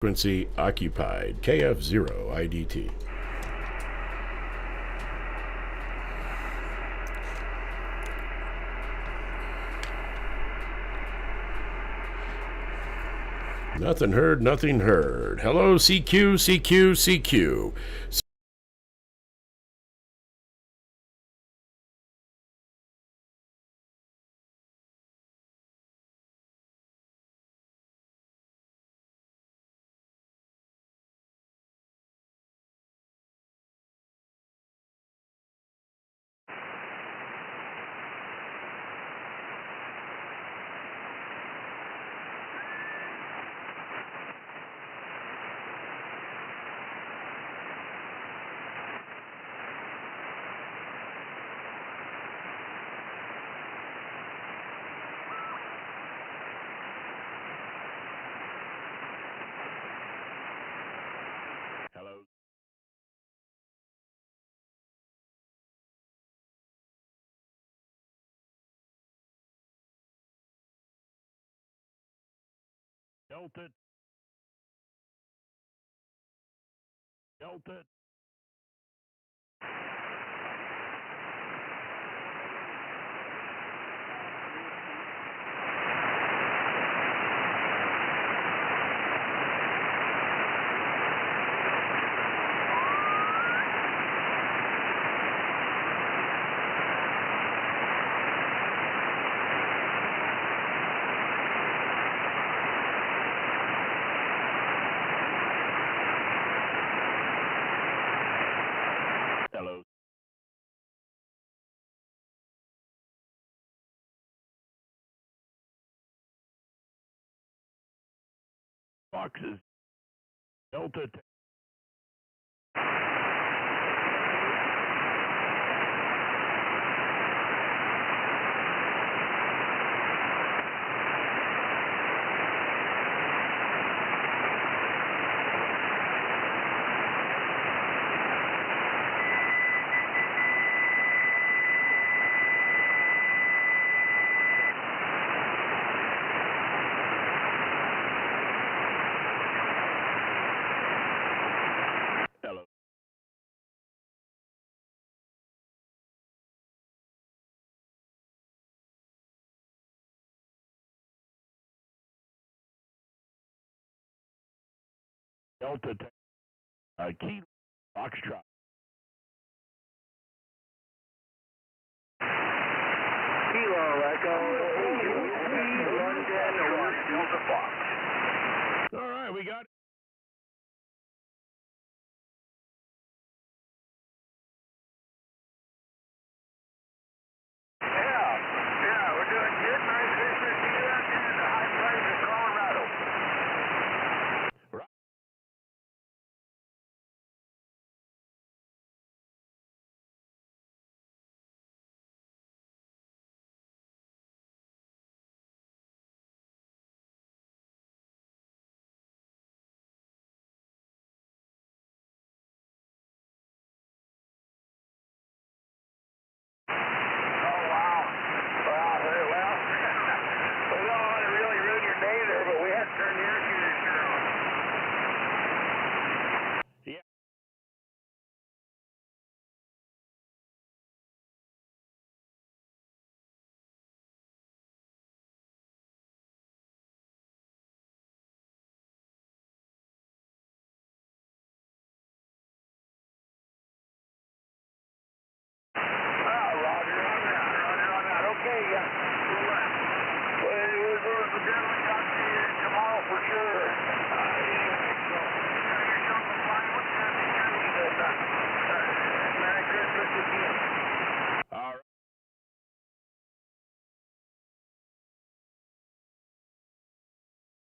Frequency occupied. KF0 IDT. Nothing heard, nothing heard. Hello, CQ, CQ, CQ. Hello. Delta. Delta. Hello. Boxes. Delta. Hello. Delta. Key. Foxtrot. Kilo Echo, London, Delta Fox. All right, we got it. Yeah, we're doing good. Merry Christmas to you out there in the high plains of Colorado. Right. Oh, wow. Well, very well. We don't want to really ruin your day there, but we have to turn the air conditioner on. Yeah. Roger on that, roger on that. Okay, yeah. We'll definitely talk to you tomorrow for sure. Yourself a fine one, Merry Christmas again. All right.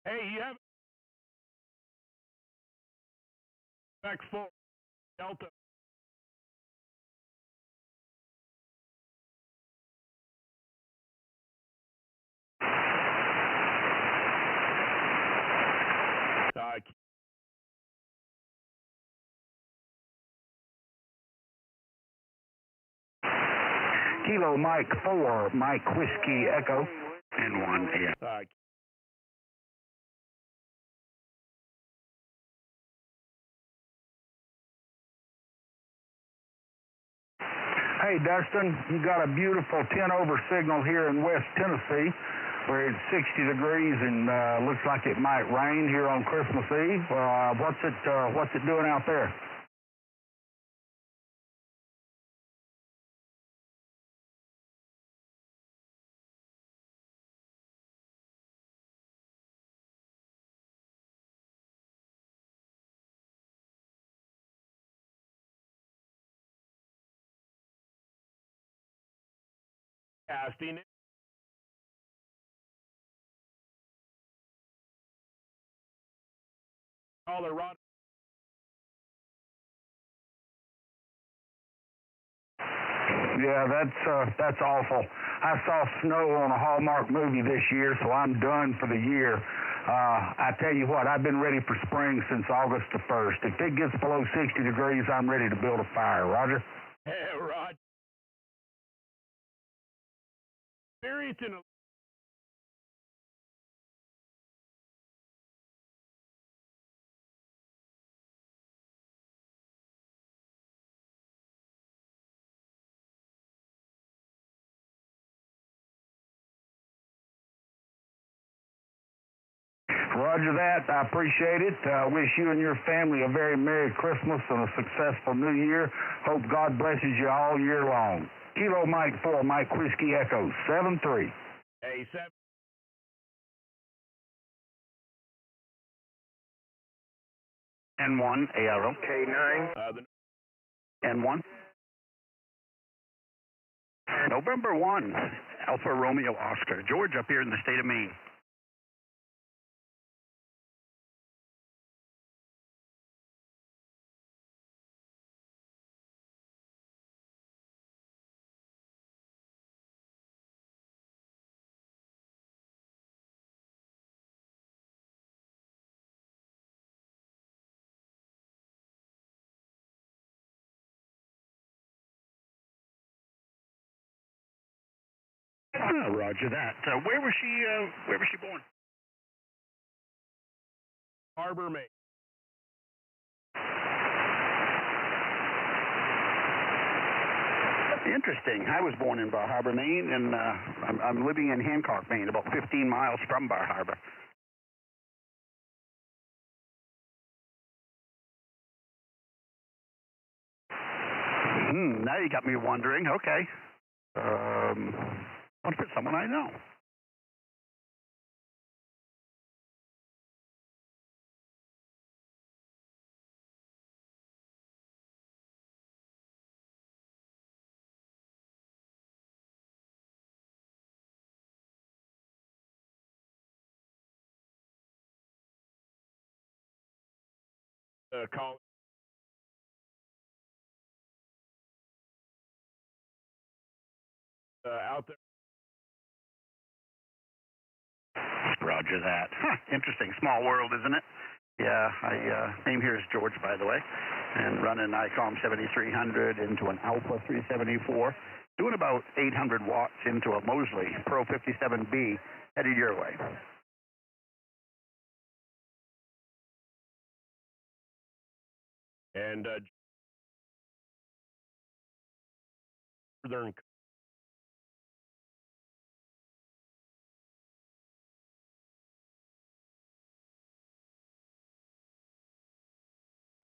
Hey, you have back 4. Delta. Kilo Mike 4, Mike Whiskey Echo. And 1, yeah. Hey, Dustin, you got a beautiful 10 over signal here in West Tennessee where it's 60 degrees and looks like it might rain here on Christmas Eve. What's it doing out there? Casting. Colorado. Yeah, that's awful. I saw snow on a Hallmark movie this year, so I'm done for the year. I tell you what, I've been ready for spring since August the 1st. If it gets below 60 degrees, I'm ready to build a fire. Roger? Hey, Rod. Experiencing a Roger that. I appreciate it. Wish you and your family a very Merry Christmas and a successful New Year. Hope God blesses you all year long. Kilo Mike 4, Mike Whiskey Echo 7-3. A7. N1, ARO. K9. N1. November 1, Alpha Romeo Oscar. George up here in the state of Maine. Oh, roger that. Where was she born? Harbor, Maine. Interesting. I was born in Bar Harbor, Maine, and I'm living in Hancock, Maine, about 15 miles from Bar Harbor. Now you got me wondering. Okay. I want to put someone I know. Call. Out there. Roger that. Huh, interesting. Small world, isn't it? Yeah, name here is George, by the way, and running ICOM 7300 into an Alpha 374, doing about 800 watts into a Mosley Pro 57B, headed your way. And Northern.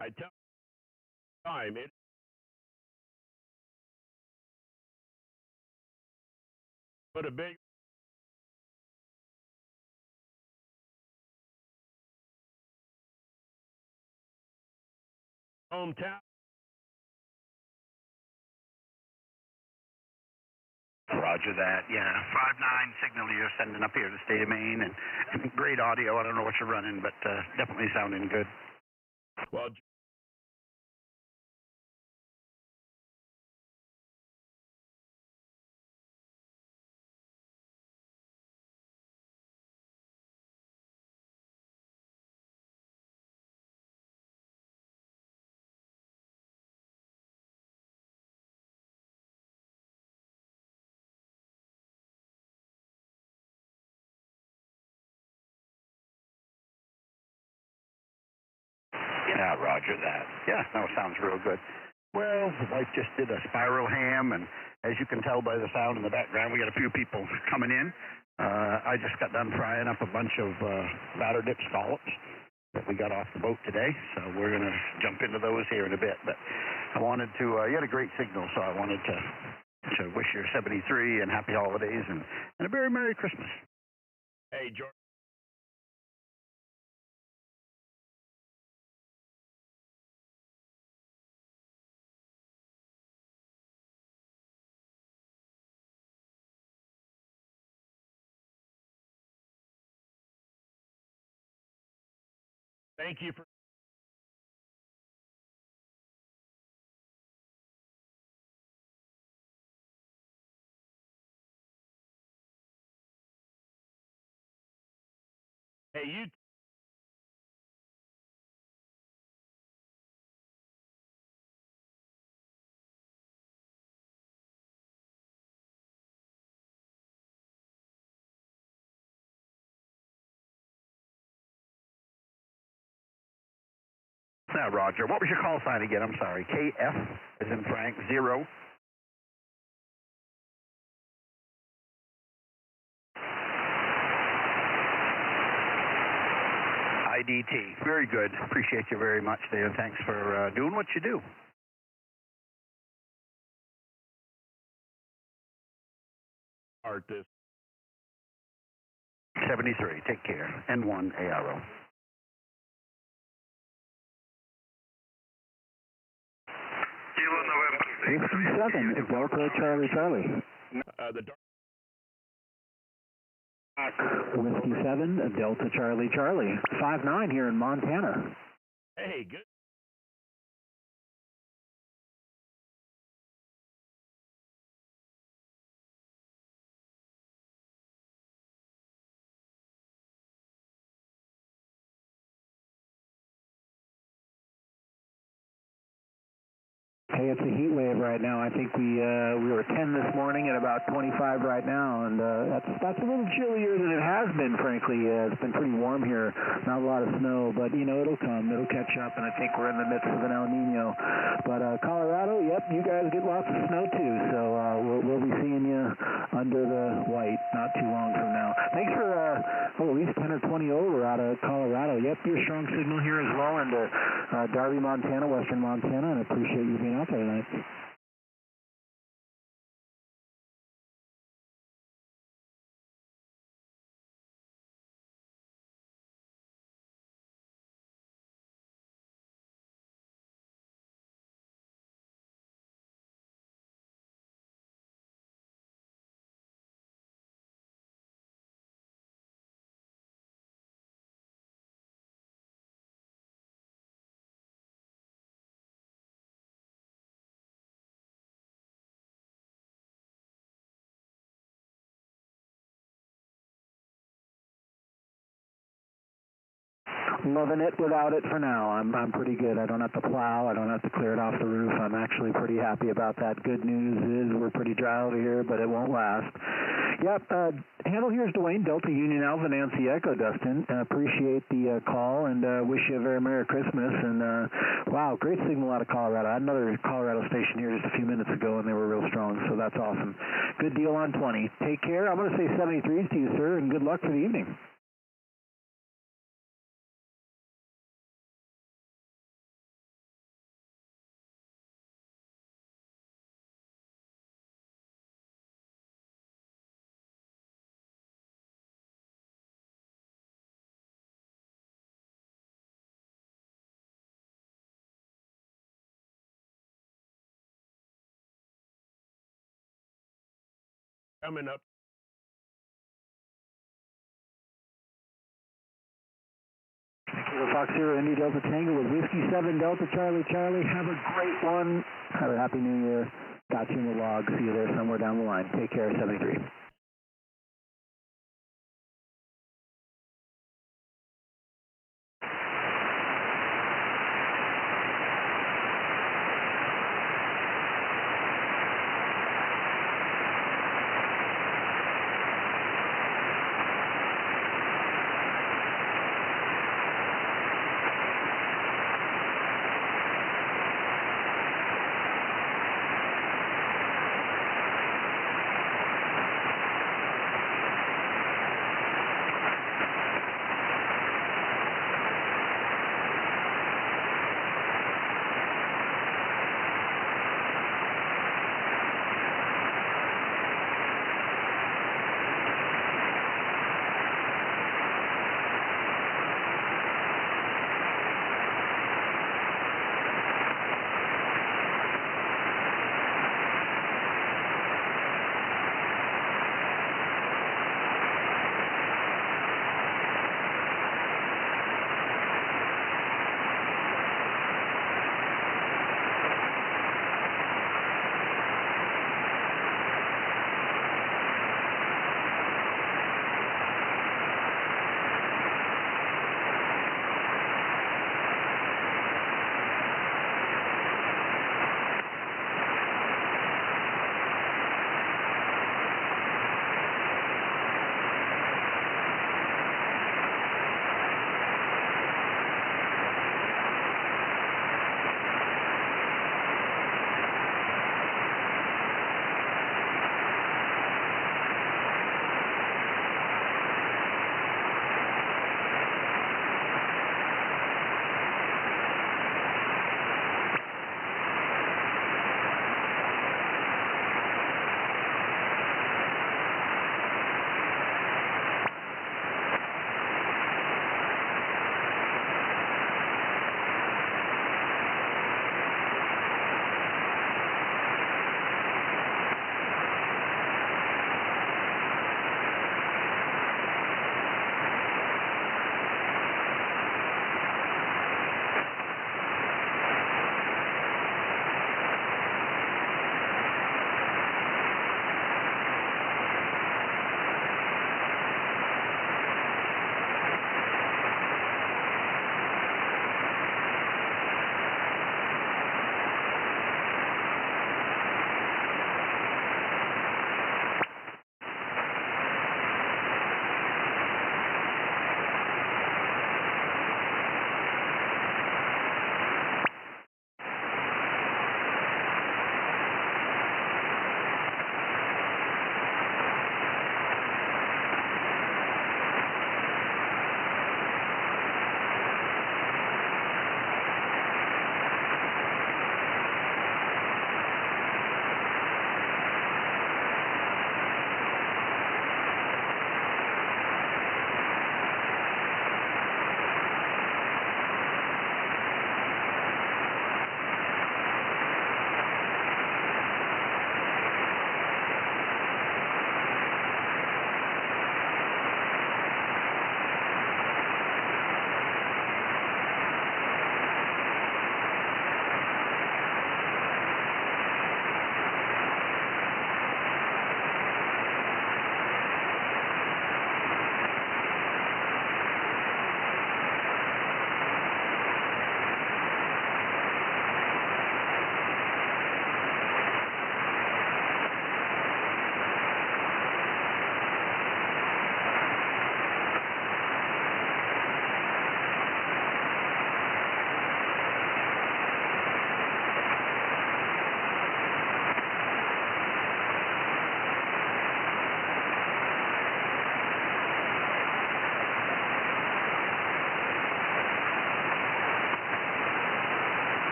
I tell time it. Put a big. Hometown. Roger that. Yeah, 5.9 signal you're sending up here to the state of Maine, and great audio. I don't know what you're running, but definitely sounding good. Well. Yeah, roger that. Yeah, no, sounds real good. Well, the wife just did a spiral ham, and as you can tell by the sound in the background, we got a few people coming in. I just got done frying up a bunch of batter dip scallops that we got off the boat today, so we're going to jump into those here in a bit. But I wanted to, you had a great signal, so I wanted to wish you 73 and happy holidays and a very Merry Christmas. Hey, George. Thank you for. Hey, you. Now, Roger, what was your call sign again? I'm sorry. KF, as in Frank, 0. IDT. Very good. Appreciate you very much there. Thanks for doing what you do. Start this. 73. Take care. N1 ARO. November 57, Delta Charlie Charlie. The dark. Whiskey 7, Delta Charlie Charlie. 5-9 here in Montana. Hey, good. Hey, it's a heat wave right now. I think we were 10 this morning at about 25 right now, and that's a little chillier than it has been, frankly. It's been pretty warm here, not a lot of snow, but, you know, it'll come. It'll catch up, and I think we're in the midst of an El Nino. But Colorado, yep, you guys get lots of snow, too, so we'll be seeing you under the white not too long from now. Thanks for, at least 10 or 20 over out of Colorado. Yep, your strong signal here as well into Darby, Montana, western Montana, and I appreciate you being out there tonight. Loving it without it for now. I'm pretty good. I don't have to plow. I don't have to clear it off the roof. I'm actually pretty happy about that. Good news is we're pretty dry over here, but it won't last. Yep. Handle here is Dwayne, Delta Union Alpha Nancy Echo, Dustin. Appreciate the call and wish you a very Merry Christmas. And wow, great signal out of Colorado. I had another Colorado station here just a few minutes ago, and they were real strong, so that's awesome. Good deal on 20. Take care. I'm going to say 73s to you, sir, and good luck for the evening. Coming up. Fox Zero Indy Delta Tango with Whiskey 7 Delta Charlie Charlie. Have a great one. Have a happy new year. Got you in the log. See you there somewhere down the line. Take care, 73.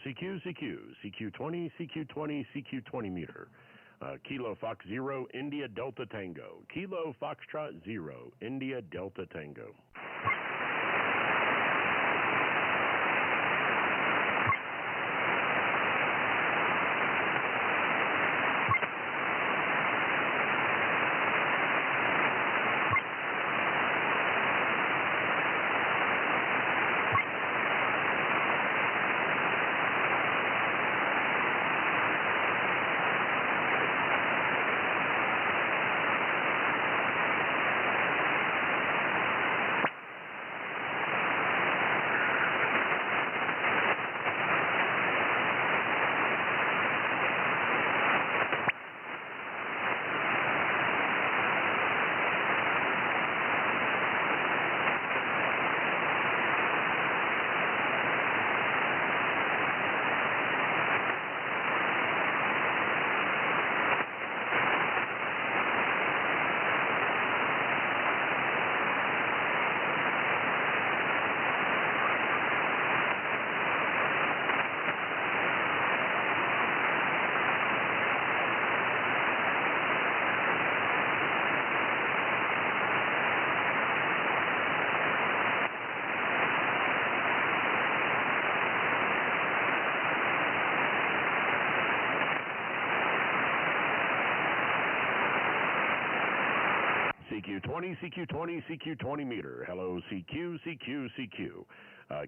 CQ, CQ, CQ20, CQ20, CQ20 meter. Kilo Fox 0, India Delta Tango. Kilo Foxtrot 0, India Delta Tango. CQ20, CQ20, CQ20 meter. Hello, CQ, CQ, CQ.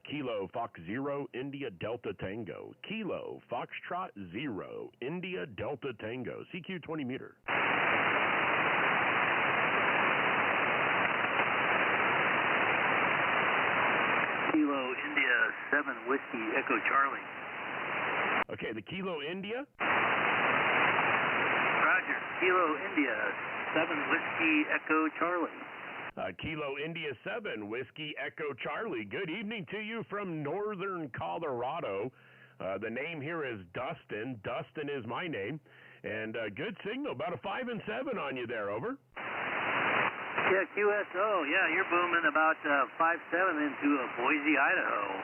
Kilo Fox 0, India Delta Tango. Kilo Foxtrot 0, India Delta Tango. CQ20 meter. Kilo India 7 Whiskey Echo Charlie. Okay, the Kilo India. Roger. Kilo India 7 Whiskey Echo Charlie. Kilo India 7 Whiskey Echo Charlie. Good evening to you from northern Colorado. The name here is Dustin. Dustin is my name. And good signal, about a 5 and 7 on you there, over. Yeah, QSO. Yeah, you're booming about 5.7 into Boise, Idaho.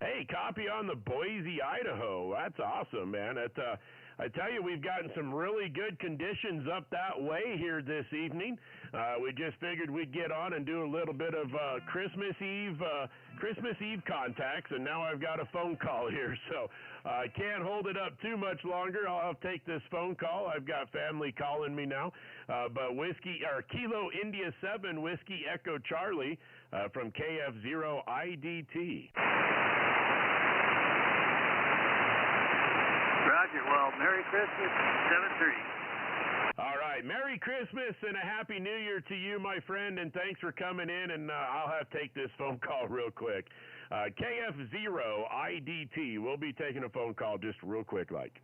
Hey, copy on the Boise, Idaho. That's awesome, man. I tell you, we've gotten some really good conditions up that way here this evening. We just figured we'd get on and do a little bit of Christmas Eve contacts, and now I've got a phone call here, so I can't hold it up too much longer. I'll take this phone call. I've got family calling me now. But Kilo India 7 Whiskey Echo Charlie from KF0 IDT. Roger. Well, Merry Christmas, 7:30. All right. Merry Christmas and a Happy New Year to you, my friend, and thanks for coming in, and I'll have to take this phone call real quick. KF0 IDT. We'll be taking a phone call just real quick like.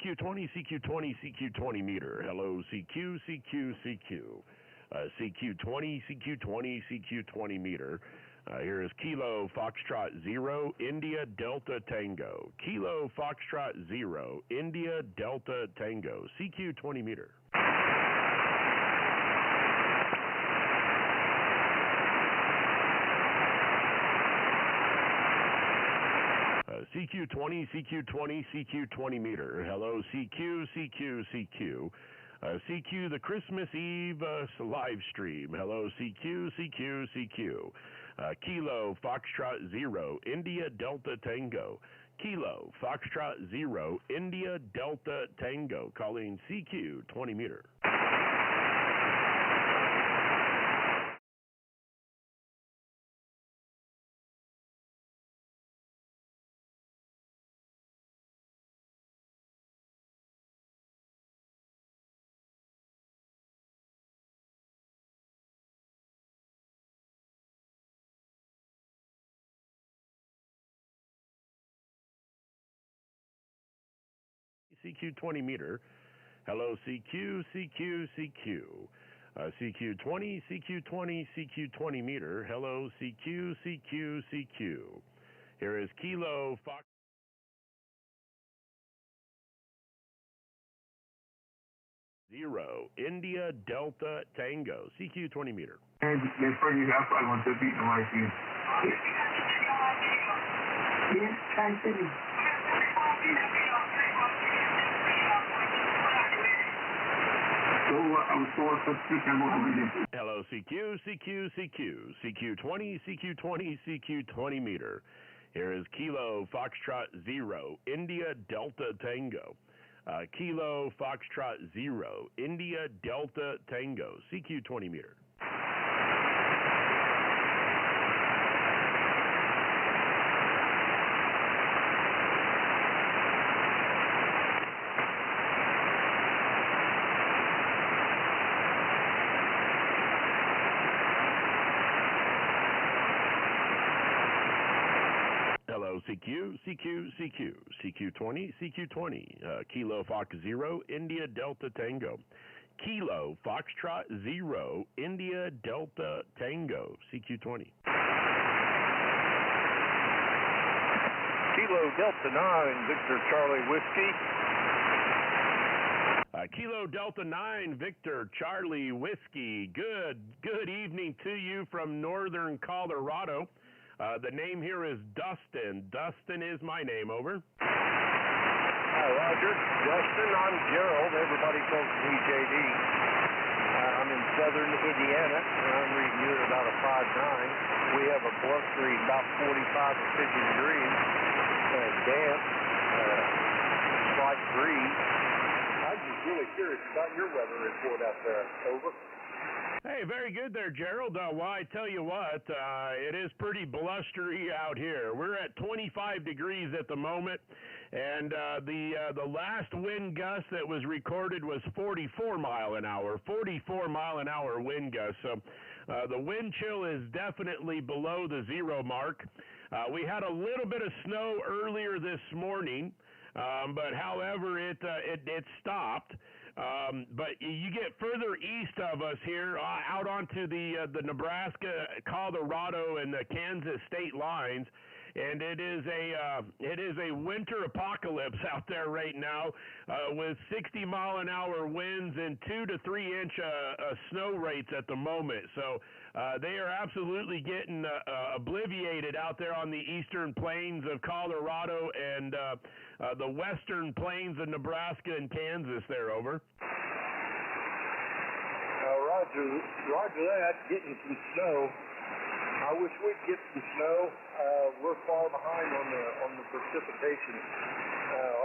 CQ20, CQ20, CQ20 meter. Hello, CQ, CQ, CQ. CQ20, CQ20, CQ20 meter. Here is Kilo Foxtrot 0, India Delta Tango. Kilo Foxtrot 0, India Delta Tango. CQ20 meter. CQ20, CQ20, CQ20 meter. Hello, CQ, CQ, CQ. CQ, the Christmas Eve live stream. Hello, CQ, CQ, CQ. Kilo Foxtrot 0, India Delta Tango. Kilo Foxtrot 0, India Delta Tango. Calling CQ 20 meter. CQ 20 meter. Hello, CQ, CQ, CQ. CQ 20, CQ 20, CQ 20 meter. Hello, CQ, CQ, CQ. Here is Kilo Fox 0, India Delta Tango. CQ 20 meter. And they're pretty up. I want to beat the right here. Yes, Tri-City. Hello, CQ, CQ, CQ. CQ 20, CQ 20, CQ 20 meter. Here is Kilo Foxtrot 0, India Delta Tango. Kilo Foxtrot 0, India Delta Tango. CQ 20 meter. CQ, CQ, CQ, CQ20, CQ20, Kilo Fox 0, India Delta Tango. Kilo Foxtrot 0, India Delta Tango, CQ20. Kilo Delta 9, Victor Charlie Whiskey. Kilo Delta 9, Victor Charlie Whiskey. Good evening to you from northern Colorado. The name here is Dustin. Dustin is my name, over. Hi, Roger. Dustin, I'm Gerald. Everybody calls me JD. I'm in southern Indiana, and I'm reading you at about a 5'9". We have a blustery about 45 to 50 degrees, damp, slight breeze. I'm just really curious about your weather report out there, over. Hey, very good there, Gerald. Well, I tell you what, it is pretty blustery out here. We're at 25 degrees at the moment, and the last wind gust that was recorded was 44 mile an hour. 44 mile an hour wind gust. So the wind chill is definitely below the 0 mark. We had a little bit of snow earlier this morning, but however, it stopped. But you get further east of us here, out onto the Nebraska, Colorado, and the Kansas state lines, and it is a winter apocalypse out there right now, with 60 mile an hour winds and 2 to 3 inch snow rates at the moment. So they are absolutely getting obliviated out there on the eastern plains of Colorado and the western plains of Nebraska and Kansas there, over. Roger that, getting some snow. I wish we'd get some snow. We're far behind on the precipitation.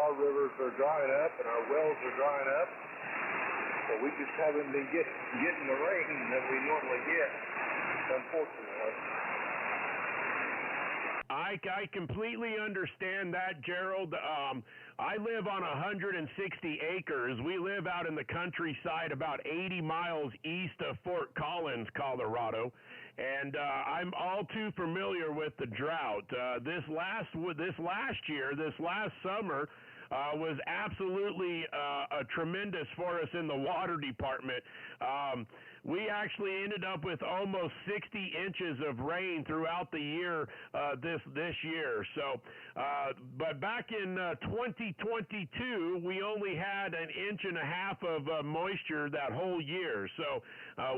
Our rivers are drying up and our wells are drying up. So we just haven't been getting the rain that we normally get, unfortunately. I completely understand that, Gerald. I live on 160 acres. We live out in the countryside about 80 miles east of Fort Collins, Colorado, and I'm all too familiar with the drought. This last summer, was absolutely tremendous for us in the water department. We actually ended up with almost 60 inches of rain throughout the year this year. So, but back in 2022, we only had 1.5 inches of moisture that whole year. So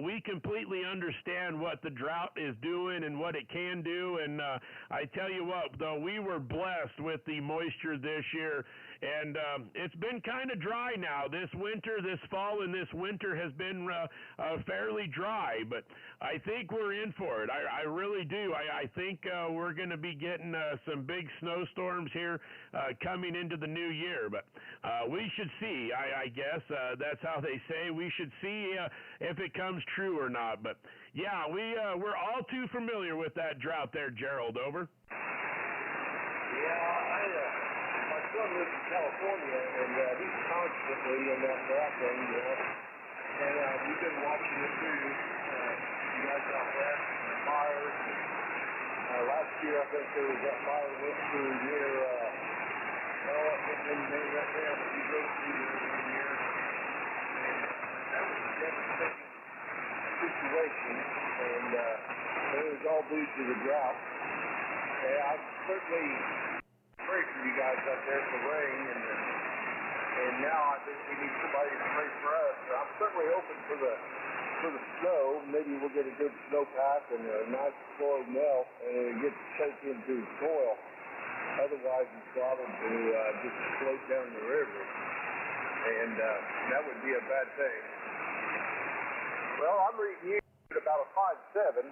we completely understand what the drought is doing and what it can do. And I tell you what, though, we were blessed with the moisture this year. And it's been kind of dry now. This fall and this winter has been fairly dry, but I think we're in for it. I really do. I think we're going to be getting some big snowstorms here coming into the new year, but we should see. I guess that's how they say. We should see if it comes true or not. But yeah, we're all too familiar with that drought there, Gerald. Over. Yeah, my son lives in California, and he's constantly in that drought thing, you know. And we've been watching it too. You guys out west, fires. Last year, I think there was that fire went through near, I think they made that there, but he goes through there every year. And that was a devastating situation, and it was all due to the drought. And I certainly pray for you guys out there for rain, and now I think we need somebody to pray for us. I'm certainly hoping for the snow. Maybe we'll get a good snowpack and a nice slow melt, and it'll get soaked into the soil. Otherwise, it's liable to just float down the river, and that would be a bad thing. Well, I'm reading you at about a 5.7.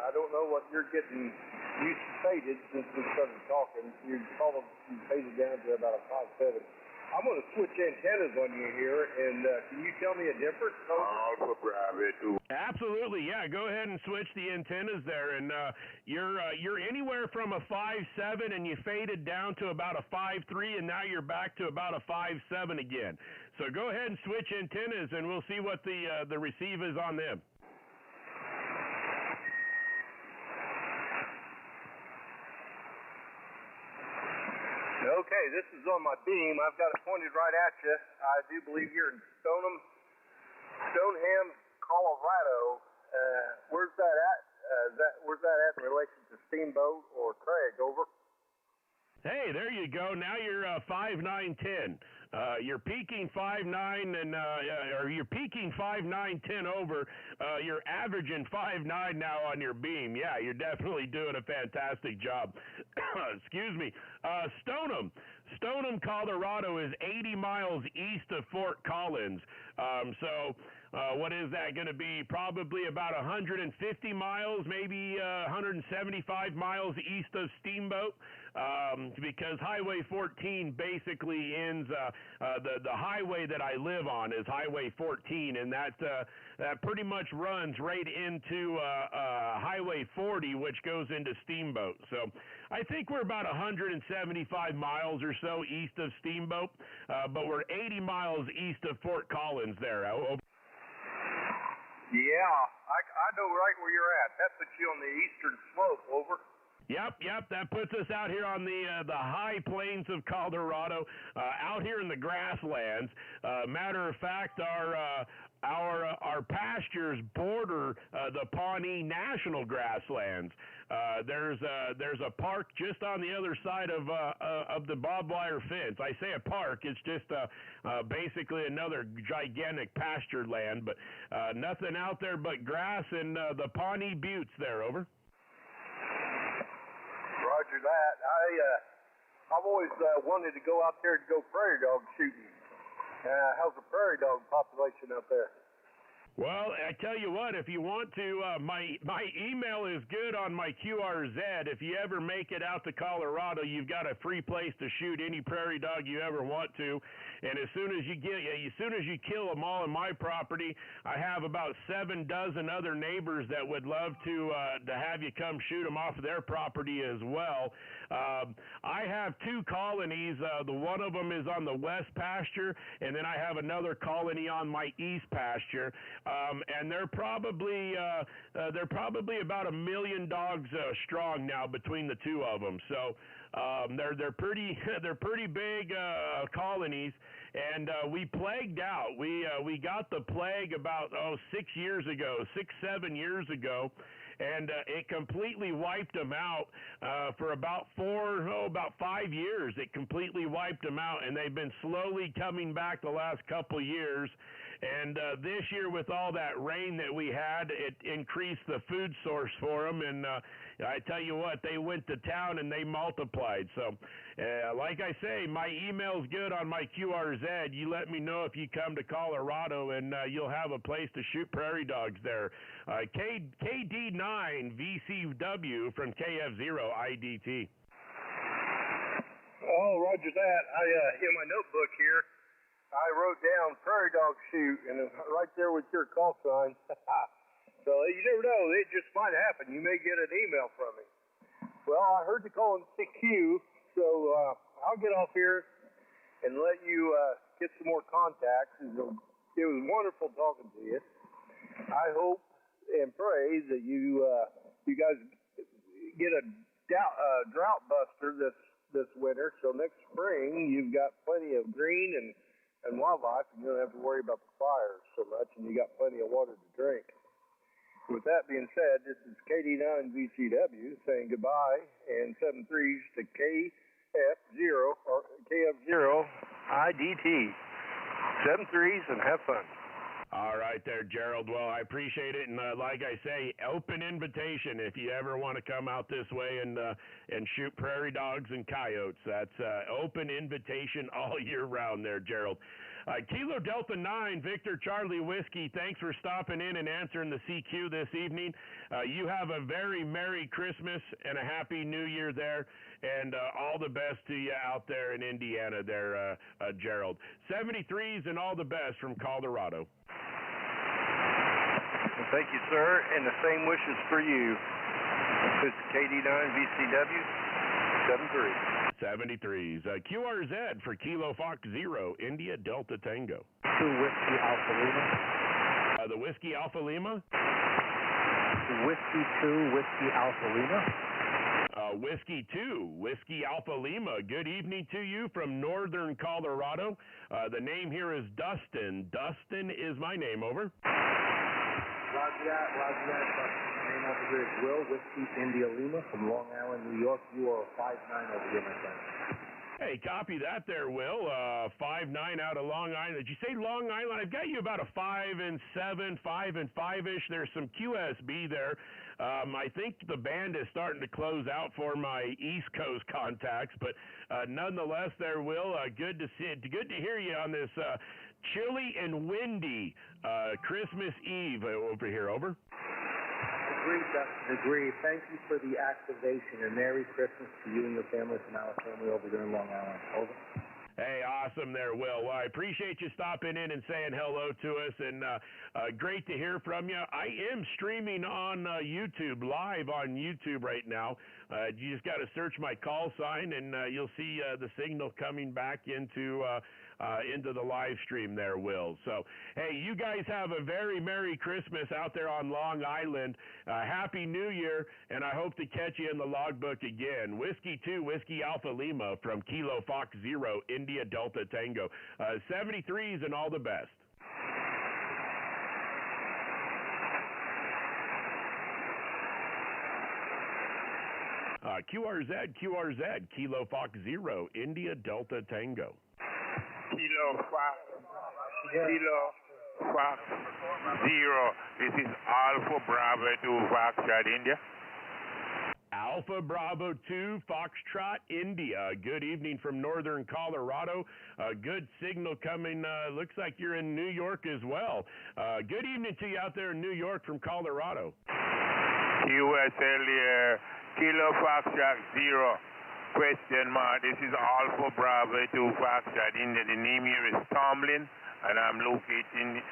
I don't know what you're getting. You faded since we started talking. You faded down to about a 5.7. I'm going to switch antennas on you here, and can you tell me a difference? Absolutely, yeah. Go ahead and switch the antennas there, and you're anywhere from a 5.7, and you faded down to about a 5.3, and now you're back to about a 5.7 again. So go ahead and switch antennas, and we'll see what the receive is on them. Okay, this is on my beam. I've got it pointed right at you. I do believe you're in Stoneham, Colorado. Where's that at? Where's that at in relation to Steamboat or Craig? Over. Hey, there you go. Now you're 5.910. You're peaking 5.9 and or you're peaking 5.910 over. You're averaging 5.9 now on your beam. Yeah, you're definitely doing a fantastic job. Excuse me. Stoneham, Colorado is 80 miles east of Fort Collins. What is that going to be? Probably about 150 miles, maybe 175 miles east of Steamboat, because Highway 14 basically ends, the highway that I live on is Highway 14, and that pretty much runs right into Highway 40, which goes into Steamboat. So I think we're about 175 miles or so east of Steamboat, but we're 80 miles east of Fort Collins there. Yeah, I know right where you're at. That puts you on the eastern slope. Over. Yep. That puts us out here on the high plains of Colorado, out here in the grasslands. Matter of fact, our pastures border the Pawnee National Grasslands. There's a park just on the other side of the barbed wire fence. I say a park; it's just basically another gigantic pasture land, but nothing out there but grass and the Pawnee Buttes there. Over. Roger that. I've always wanted to go out there to go prairie dog shooting. How's the prairie dog population out there? Well, I tell you what, if you want to, my email is good on my QRZ. If you ever make it out to Colorado, you've got a free place to shoot any prairie dog you ever want to. And as soon as you kill them all on my property, I have about 7 dozen other neighbors that would love to have you come shoot them off of their property as well. I have 2 colonies. The one of them is on the west pasture, and then I have another colony on my east pasture. And they're probably about 1 million dogs strong now between the two of them. So they're pretty big colonies. And we plagued out. We got the plague about 7 years ago. And it completely wiped them out for about 5 years. It completely wiped them out, and they've been slowly coming back the last couple years. And this year, with all that rain that we had, it increased the food source for them. And I tell you what, they went to town and they multiplied. So, like I say, my email's good on my QRZ. You let me know if you come to Colorado, and you'll have a place to shoot prairie dogs there. KD9 VCW from KF0 IDT. Oh, roger that. In my notebook here, I wrote down prairie dog shoot, and it's right there with your call sign. So you never know, it just might happen. You may get an email from me. Well, I heard you calling CQ, so I'll get off here and let you get some more contacts. It was wonderful talking to you. I hope and pray that you guys get a drought buster this winter, so next spring you've got plenty of green and wildlife, and you don't have to worry about the fires so much, and you got plenty of water to drink. With that being said, this is KD9 VCW saying goodbye, and 7-3s to KF0 IDT. 7-3s and have fun. All right there, Gerald. Well, I appreciate it, and like I say, open invitation if you ever want to come out this way and shoot prairie dogs and coyotes. That's open invitation all year round there, Gerald. Kilo Delta 9, Victor Charlie Whiskey, thanks for stopping in and answering the CQ this evening. You have a very Merry Christmas and a Happy New Year there, and all the best to you out there in Indiana there, Gerald. 73s and all the best from Colorado. Thank you, sir, and the same wishes for you. This is KD9 VCW, 7-3. 73s. QRZ for Kilo Fox 0, India Delta Tango. 2 Whiskey Alpha Lima. The Whiskey Alpha Lima? Whiskey 2 Whiskey Alpha Lima. Whiskey 2 Whiskey Alpha Lima. Good evening to you from northern Colorado. The name here is Dustin. Dustin is my name, over. Roger that. Name over here is Will, Whiskey India Lima from Long Island, New York. You are 5-9 over here, my friend. Hey, copy that there, Will. 5-9 out of Long Island. Did you say Long Island? I've got you about a 5-7, 5-5-ish. There's some QSB there. I think the band is starting to close out for my East Coast contacts, but nonetheless, there, Will. Good to hear you on this chilly and windy Christmas Eve over here. Over. Agreed, Dustin. Agreed. Thank you for the activation, and Merry Christmas to you and your family from our family over there in Long Island. Over. Hey, awesome there, Will. Well, I appreciate you stopping in and saying hello to us, and great to hear from you. I am streaming on YouTube, live on YouTube right now. You just got to search my call sign, and you'll see the signal coming back into the live stream there, Will. So, hey, you guys have a very Merry Christmas out there on Long Island. Happy New Year, and I hope to catch you in the logbook again. Whiskey 2, Whiskey Alpha Lima from Kilo Fox 0, India Delta Tango. 73s and all the best. QRZ, Kilo Fox 0, India Delta Tango. Kilo Fox 0. This is Alpha Bravo 2 Foxtrot India. Alpha Bravo 2 Foxtrot India. Good evening from northern Colorado. Good signal coming. Looks like you're in New York as well. Good evening to you out there in New York from Colorado. US earlier. Kilo Foxtrot 0. Question mark. This is Alpha Bravo 2 Foxtrot India. The name here is Tomlin, and I'm located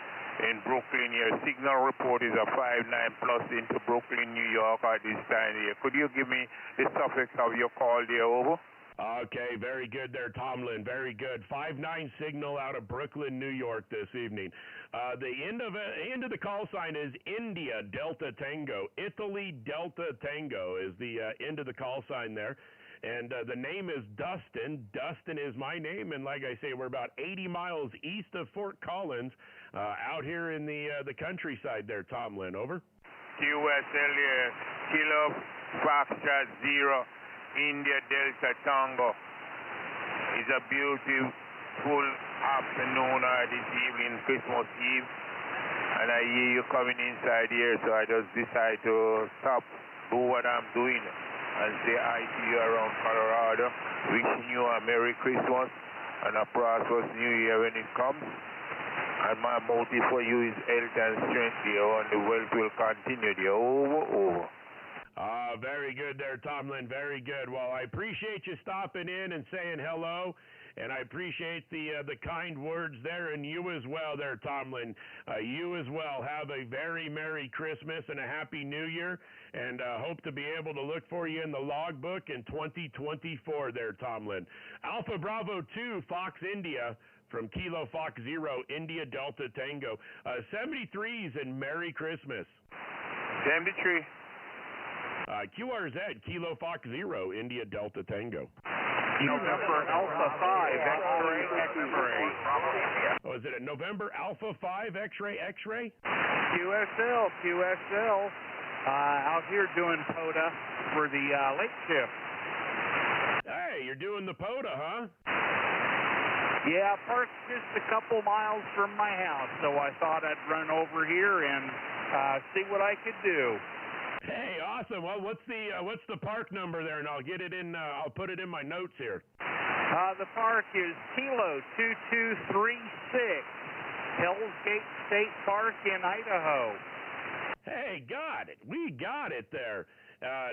in Brooklyn. Your signal report is a 5-9 plus into Brooklyn, New York at this time here. Could you give me the suffix of your call there, over? Okay, very good there, Tomlin. Very good. 5-9 signal out of Brooklyn, New York this evening. The end of the call sign is India Delta Tango. Italy Delta Tango is the end of the call sign there. And the name is Dustin. Dustin is my name, and like I say, we're about 80 miles east of Fort Collins, out here in the countryside there, Tomlin. Over. QSL Kilo Foxtrot 0. India Delta Tango. It's a beautiful afternoon this evening, Christmas Eve, and I hear you coming inside here, so I just decide to stop, do what I'm doing, and say hi to you around Colorado, wishing you a Merry Christmas and a prosperous New Year when it comes. And my motive for you is health and strength, dear, and the wealth will continue, dear. Over. Very good there, Tomlin. Very good. Well, I appreciate you stopping in and saying hello, and I appreciate the kind words there, and you as well there, Tomlin. You as well. Have a very Merry Christmas and a Happy New Year, and hope to be able to look for you in the logbook in 2024 there, Tomlin. Alpha Bravo 2, Fox India, from Kilo Fox 0, India Delta Tango. 73s and Merry Christmas. 73. QRZ, Kilo Fox 0, India Delta Tango. November Alpha 5, X-ray, X-ray. Oh, is it a November Alpha 5, X-ray, X-ray? QSL, out here doing POTA for the late shift. Hey, you're doing the POTA, huh? Yeah, parked just a couple miles from my house, so I thought I'd run over here and see what I could do. Hey, awesome. Well, what's the park number there, and I'll get it in. I'll put it in my notes here. The park is Kilo 2236, Hell's Gate State Park in Idaho. Hey, got it. We got it there.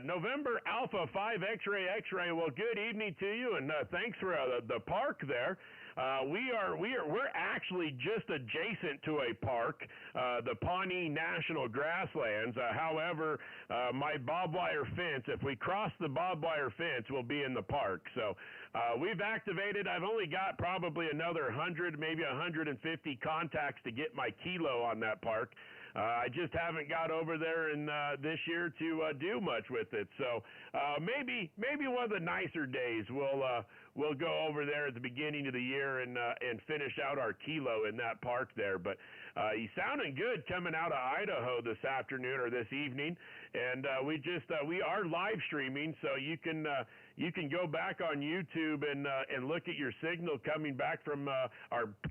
November Alpha 5 X-ray X-ray. Well, good evening to you, and thanks for the park there. We're actually just adjacent to a park, the Pawnee National Grasslands. However, my barbed wire fence, if we cross the barbed wire fence, we'll be in the park. So we've activated. I've only got probably another 100, maybe 150 contacts to get my kilo on that park. I just haven't got over there in this year to do much with it. So maybe one of the nicer days we'll go over there at the beginning of the year and finish out our kilo in that park there. But he's sounding good coming out of Idaho this afternoon or this evening, and we are live streaming, so you can go back on YouTube and look at your signal coming back from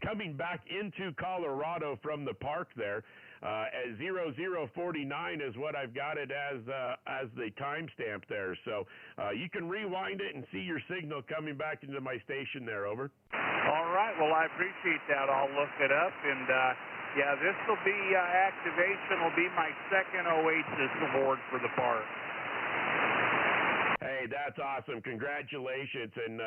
coming back into Colorado from the park there. At 0049 is what I've got it as the timestamp there. So you can rewind it and see your signal coming back into my station there. Over. All right. Well, I appreciate that. I'll look it up, and yeah, this will be activation. Will be my second Oasis award for the park. Hey, that's awesome. Congratulations. And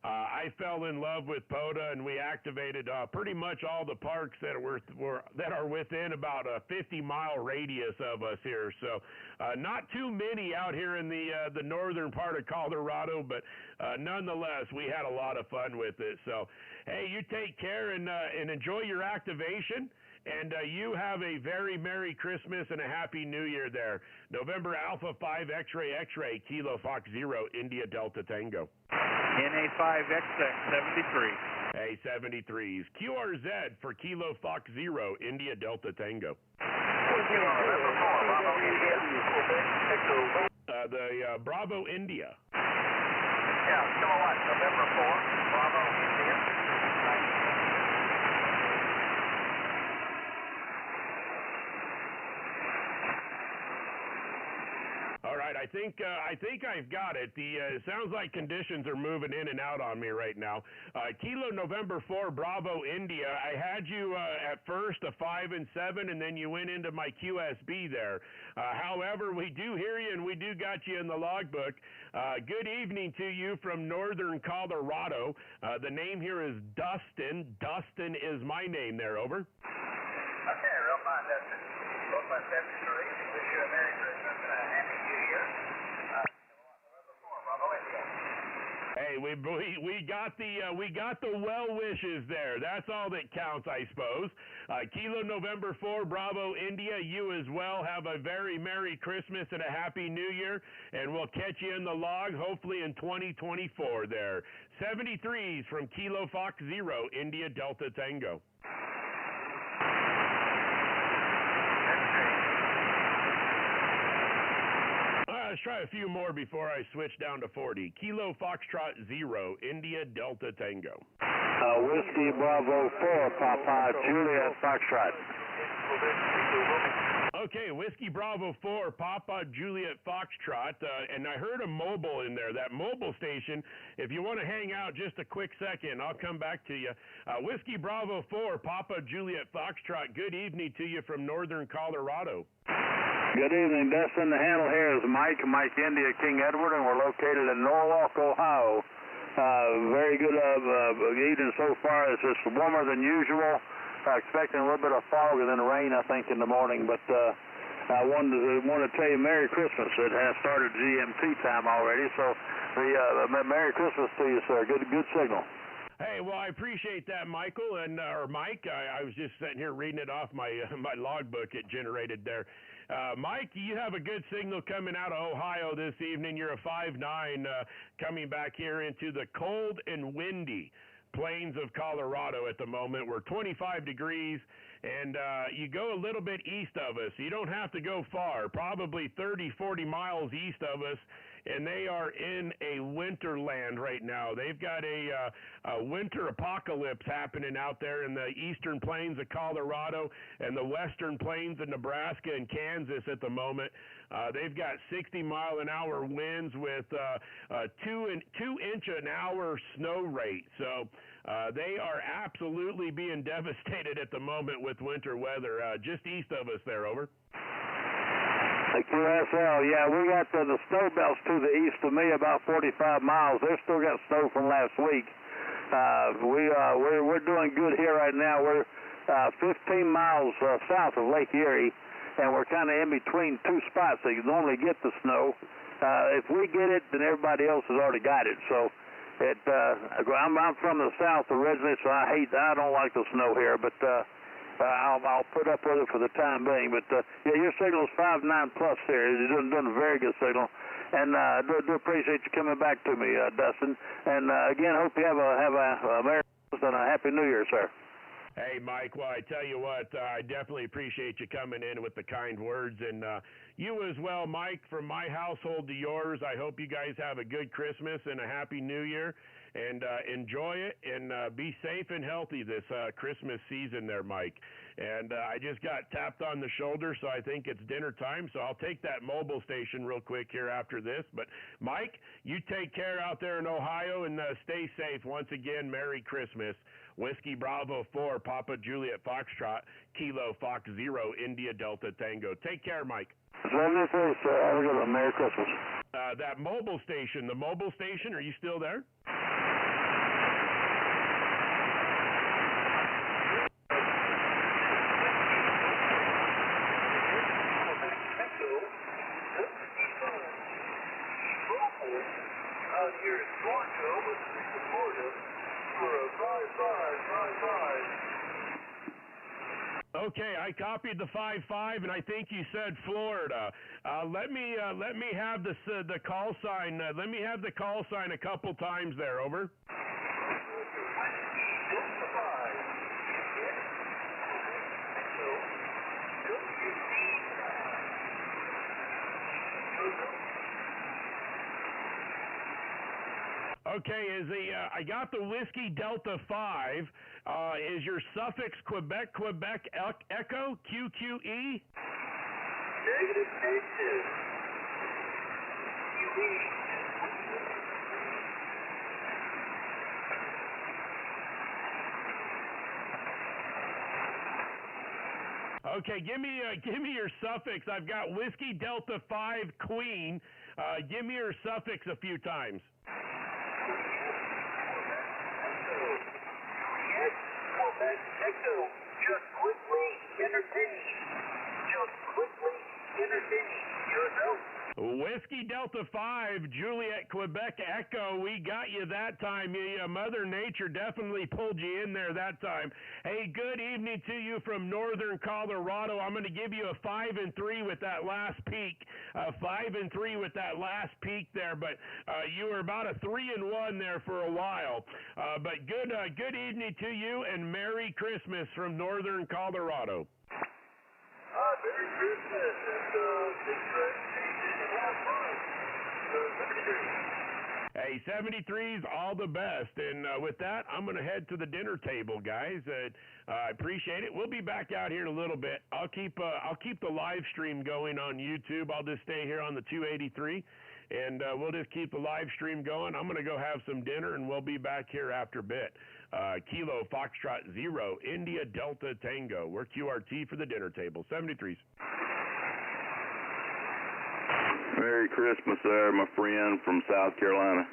I fell in love with POTA, and we activated pretty much all the parks that are within about a 50-mile radius of us here. So not too many out here in the northern part of Colorado, but nonetheless, we had a lot of fun with it. So, hey, you take care and enjoy your activation. And you have a very Merry Christmas and a Happy New Year there. November Alpha 5 X-ray X-ray, Kilo Fox 0, India Delta Tango. NA5XX 73. Hey, 73s. QRZ for Kilo Fox 0, India Delta Tango. The Bravo India. Yeah, Kilowatt, November 4, Bravo India. All right, I think I've got it. It sounds like conditions are moving in and out on me right now. Kilo November 4 Bravo India. I had you at first a 5 and 7, and then you went into my QSB there. However, we do hear you, and we do got you in the logbook. Good evening to you from northern Colorado. The name here is Dustin. Dustin is my name there. Over. Okay, real fine, Dustin. Both my 73. Wish you a Merry Christmas and a Happy New Year. November 4, Bravo India. Hey, we got the well wishes there. That's all that counts, I suppose. Kilo November 4, Bravo India. You as well. Have a very Merry Christmas and a Happy New Year, and we'll catch you in the log hopefully in 2024. There, 73s from Kilo Fox 0, India Delta Tango. Let's try a few more before I switch down to 40. Kilo Foxtrot 0, India Delta Tango. Whiskey Bravo 4, Papa Juliet Foxtrot. Okay, Whiskey Bravo 4, Papa Juliet Foxtrot, and I heard a mobile in there. That mobile station, if you want to hang out just a quick second, I'll come back to you. Whiskey Bravo 4, Papa Juliet Foxtrot, good evening to you from northern Colorado. Good evening, Dustin. The handle here is Mike India King Edward, and we're located in Norwalk, Ohio. Very good evening so far. It's just warmer than usual. Expecting a little bit of fog and then rain, I think, in the morning. But I wanted to tell you Merry Christmas. It has started GMT time already, so Merry Christmas to you, sir. Good signal. Hey, well, I appreciate that, Michael, or Mike. I was just sitting here reading it off my logbook it generated there. Mike, you have a good signal coming out of Ohio this evening. You're a 5'9", coming back here into the cold and windy plains of Colorado at the moment. We're 25 degrees, and you go a little bit east of us. You don't have to go far, probably 30, 40 miles east of us, and they are in a winter land right now. They've got a winter apocalypse happening out there in the eastern plains of Colorado and the western plains of Nebraska and Kansas at the moment. They've got 60-mile-an-hour winds with 2-inch-an-hour snow rate. So they are absolutely being devastated at the moment with winter weather. Just east of us there, over. QSL, yeah, we got the snow belts to the east of me, about 45 miles. They've still got snow from last week. We're doing good here right now. We're 15 miles south of Lake Erie, and we're kind of in between two spots that you normally get the snow. If we get it, then everybody else has already got it. So I'm from the south originally, so I don't like the snow here, but I'll put up with it for the time being. But yeah, your signal is 5'9" plus here. You're doing a very good signal, and I do appreciate you coming back to me, Dustin. And again, hope you have a Merry Christmas and a Happy New Year, sir. Hey, Mike, well, I tell you what, I definitely appreciate you coming in with the kind words, and you as well, Mike, from my household to yours. I hope you guys have a good Christmas and a Happy New Year, and enjoy it, and be safe and healthy this Christmas season there, Mike. And I just got tapped on the shoulder, so I think it's dinner time, so I'll take that mobile station real quick here after this. But, Mike, you take care out there in Ohio, and stay safe. Once again, Merry Christmas. Whiskey Bravo 4, Papa Juliet Foxtrot, Kilo Fox 0, India Delta Tango. Take care, Mike. Lovely face, sir. Have a good one. Merry Christmas. The mobile station, are you still there? Out here in Georgia, with Florida, for a 5-5. Okay, I copied the 5-5, and I think you said Florida. Let me have the call sign. Let me have the call sign a couple times there. Over. Okay, I got the Whiskey Delta 5. Is your suffix Quebec Echo QQE? Negative. Okay, give me your suffix. I've got Whiskey Delta 5 Queen. Give me your suffix a few times. Echo, just quickly entertain. Yourself. Whiskey Delta 5, Juliet, Quebec Echo, we got you that time. Mother Nature definitely pulled you in there that time. Hey, good evening to you from northern Colorado. I'm going to give you a 5 and 3 with that last peak. 5 and 3 with that last peak there, but you were about a 3 and 1 there for a while. But good evening to you, and Merry Christmas from northern Colorado. Merry Christmas, and Hey, 73's all the best. And with that, I'm going to head to the dinner table, guys. I appreciate it. We'll be back out here in a little bit. I'll keep the live stream going on YouTube. I'll just stay here on the 283, and we'll just keep the live stream going. I'm going to go have some dinner, and we'll be back here after a bit. Kilo Foxtrot 0, India Delta Tango. We're QRT for the dinner table. 73's. Merry Christmas there, my friend from South Carolina.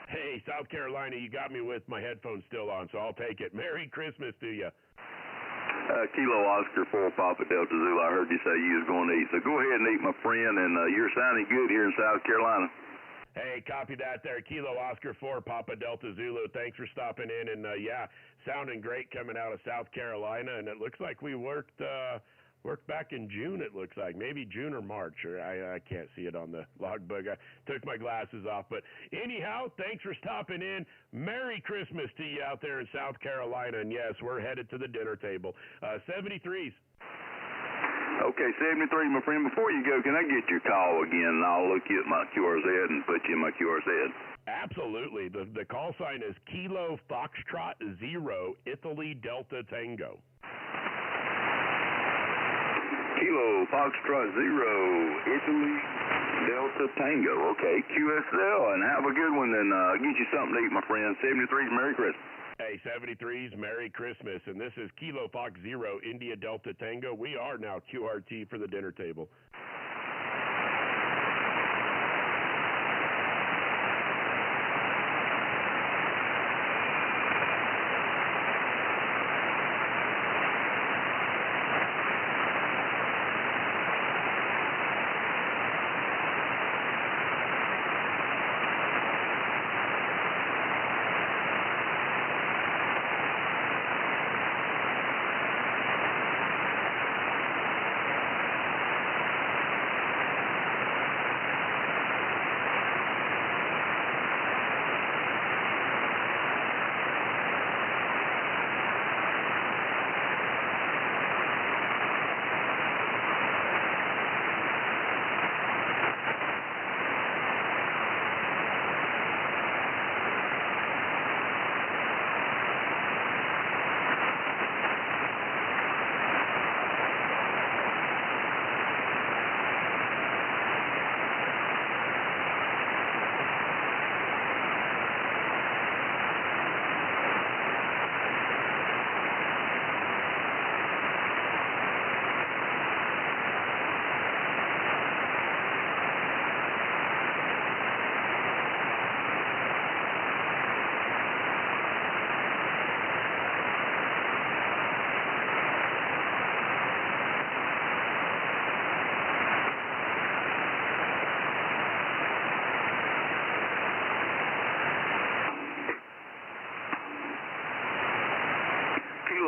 Hey, South Carolina, you got me with my headphones still on, so I'll take it. Merry Christmas to you. Kilo Oscar 4 Papa Delta Zulu, I heard you say you was going to eat. So go ahead and eat, my friend, and you're sounding good here in South Carolina. Hey, copy that there. Kilo Oscar 4 Papa Delta Zulu. Thanks for stopping in. And, sounding great coming out of South Carolina. And it looks like we worked back in June, it looks like. Maybe June or March. Or I can't see it on the logbook. I took my glasses off. But anyhow, thanks for stopping in. Merry Christmas to you out there in South Carolina. And, yes, we're headed to the dinner table. 73's. Okay, 73, my friend. Before you go, can I get your call again, and I'll look you at my QRZ and put you in my QRZ? Absolutely. The call sign is Kilo Foxtrot 0, Italy Delta Tango. Kilo Foxtrot 0, Italy Delta Tango. Okay, QSL, and have a good one, and get you something to eat, my friend. 73's, Merry Christmas. Hey, 73's, Merry Christmas. And this is Kilo Fox 0, India Delta Tango. We are now QRT for the dinner table.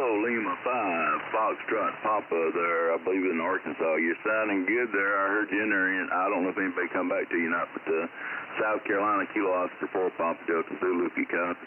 Lima 5, Foxtrot Papa there, I believe in Arkansas. You're sounding good there. I heard you in there, and I don't know if anybody come back to you or not, but South Carolina, Kilo Oscar 4, Papa Delta Zulu, if you copy.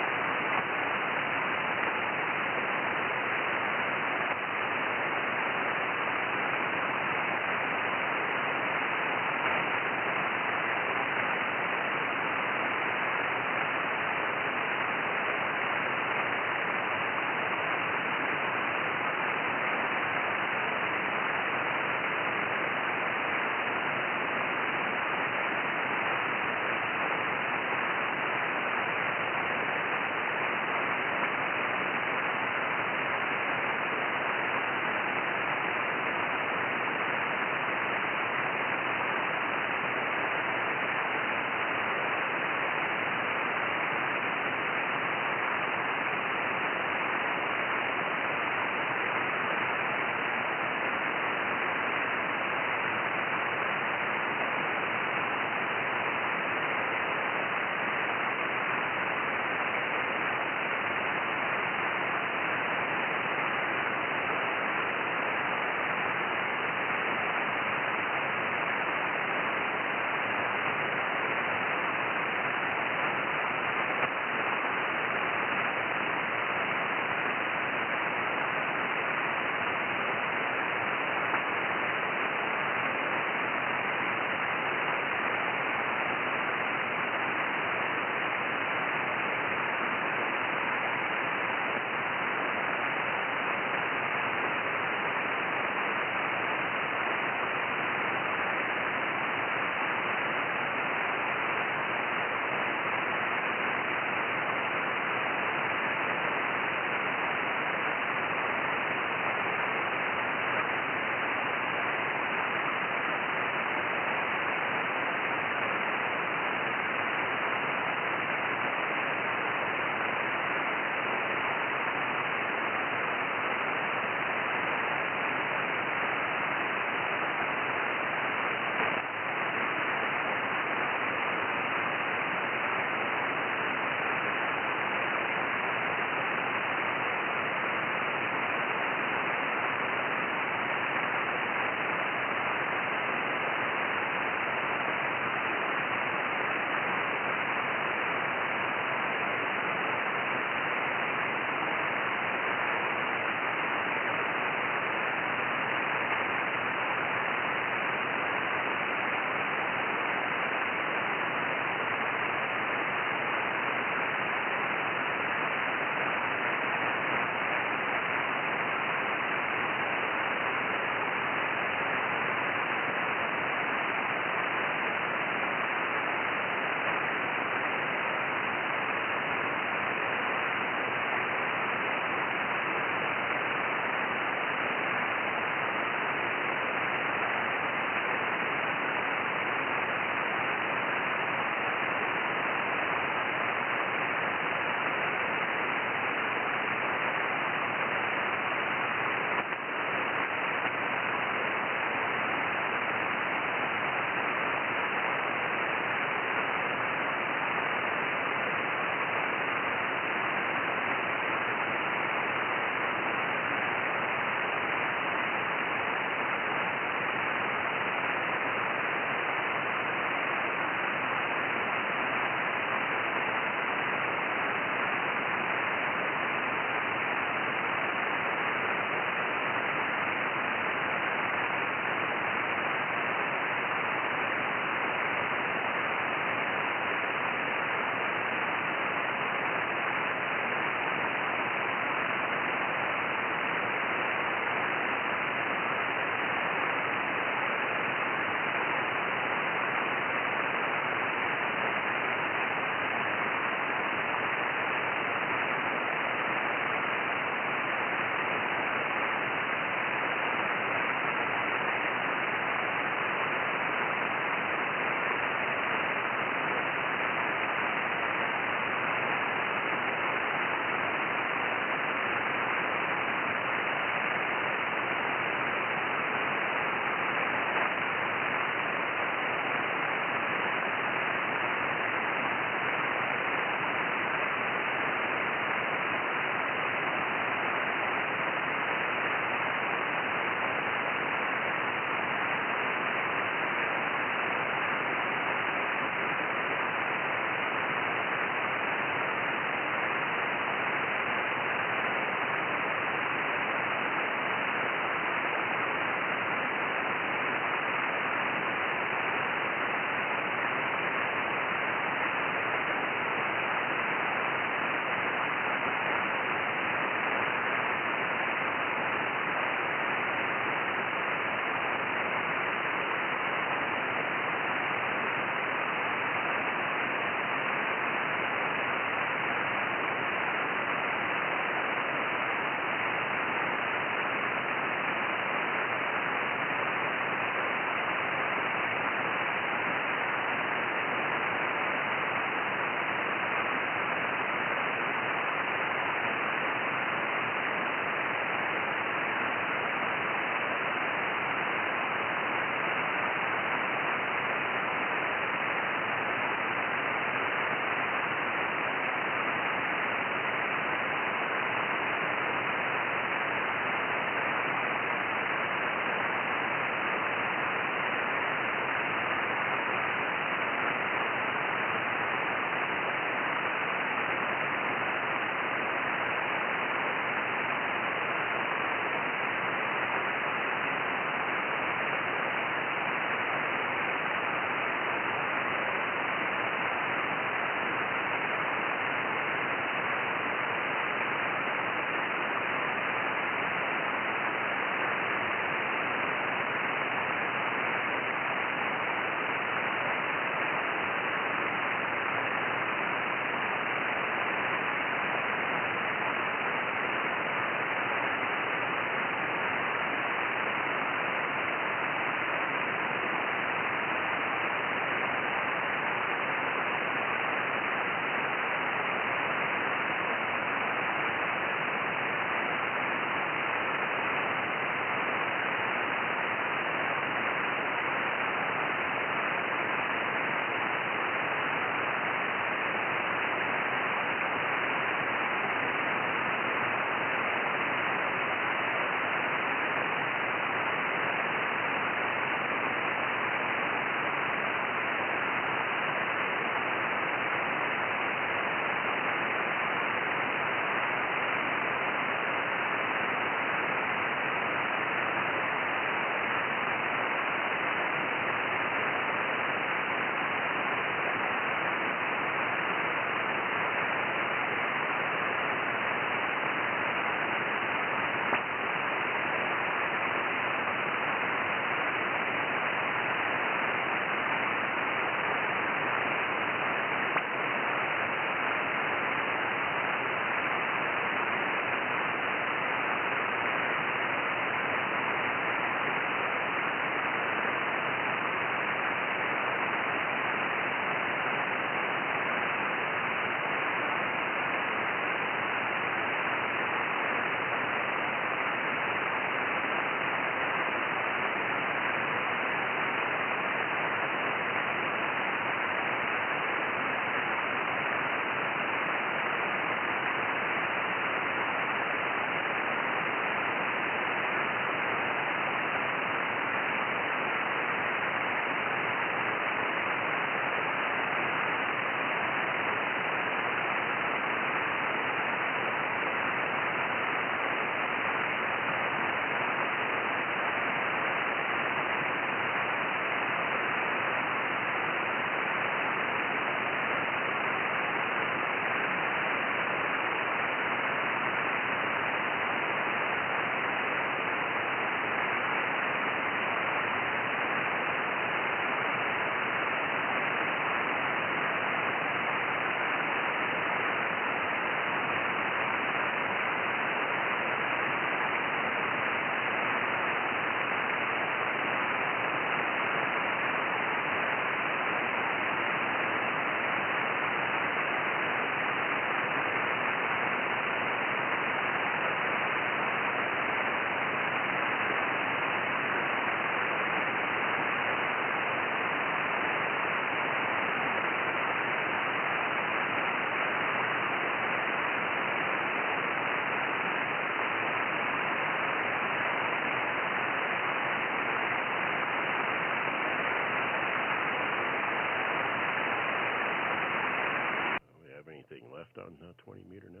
not 20 meter, no.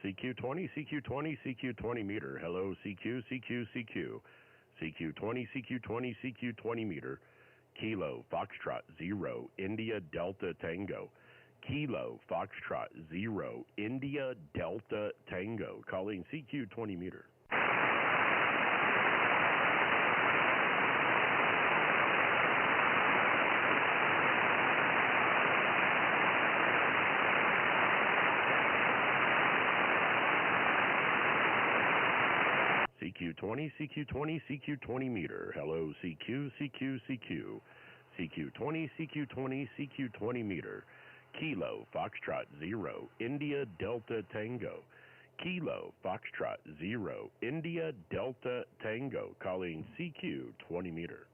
CQ20, CQ20, CQ20 meter. Hello, CQ, CQ, CQ. CQ20, CQ20, CQ20 meter. Kilo, Foxtrot, 0, India, Delta, Tango. Kilo, Foxtrot, 0, India, Delta, Tango. Calling CQ20 meter. CQ20, CQ20, CQ20 meter. Hello, CQ, CQ, CQ. CQ20, CQ20, CQ20 meter. Kilo, Foxtrot, 0, India, Delta, Tango. Kilo, Foxtrot, 0, India, Delta, Tango. Calling CQ20 meter.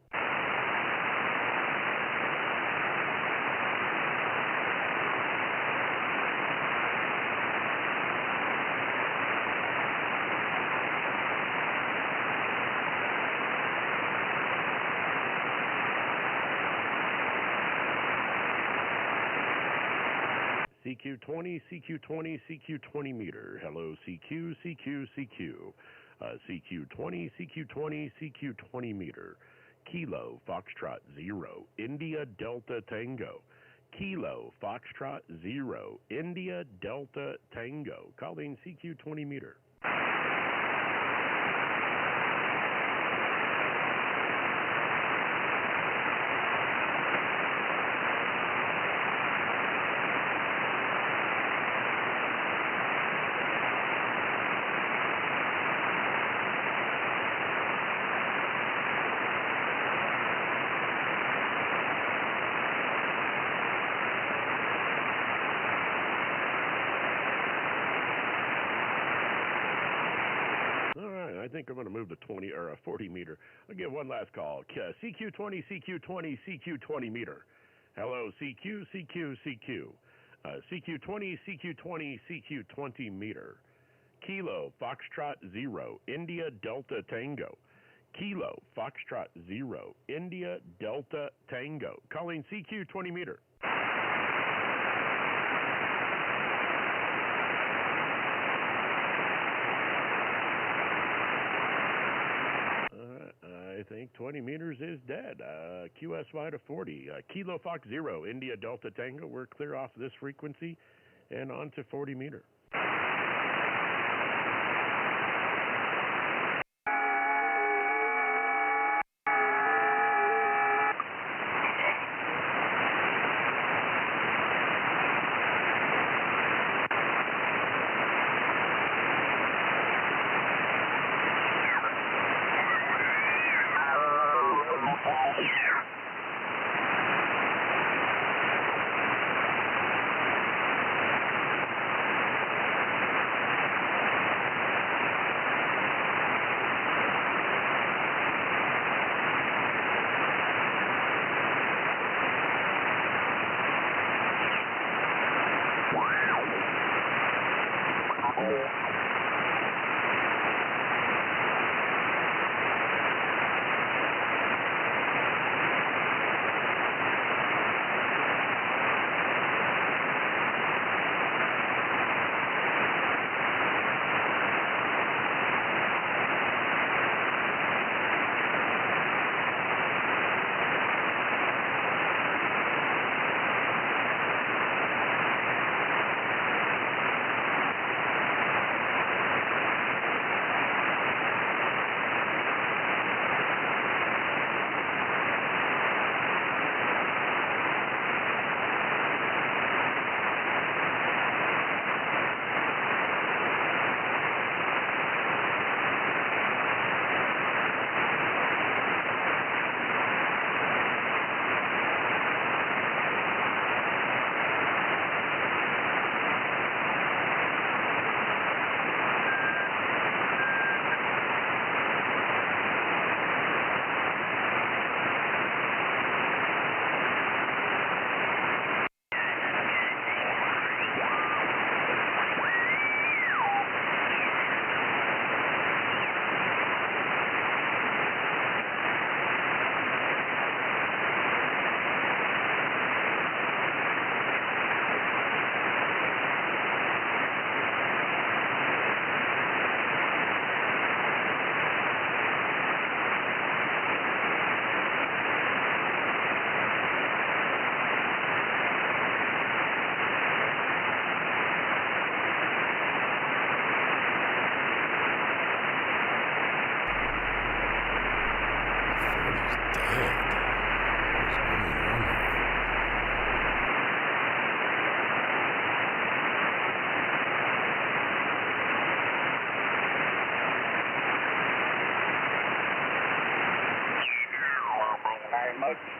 CQ20, CQ20, CQ20 meter. Hello, CQ, CQ, CQ. CQ20, CQ20, CQ20 meter. Kilo, Foxtrot, 0, India, Delta, Tango. Kilo, Foxtrot, 0, India, Delta, Tango. Calling CQ20 meter. I think I'm going to move to 20 or a 40 meter. I'll give one last call. CQ20, CQ20, CQ20 meter. Hello, CQ, CQ, CQ. CQ20, CQ20, CQ20 meter. Kilo, Foxtrot, 0, India, Delta, Tango. Kilo, Foxtrot, 0, India, Delta, Tango. Calling CQ20 meter. I think 20 meters is dead. QSY to 40. Kilo Fox 0, India Delta Tango. We're clear off this frequency and on to 40 meter.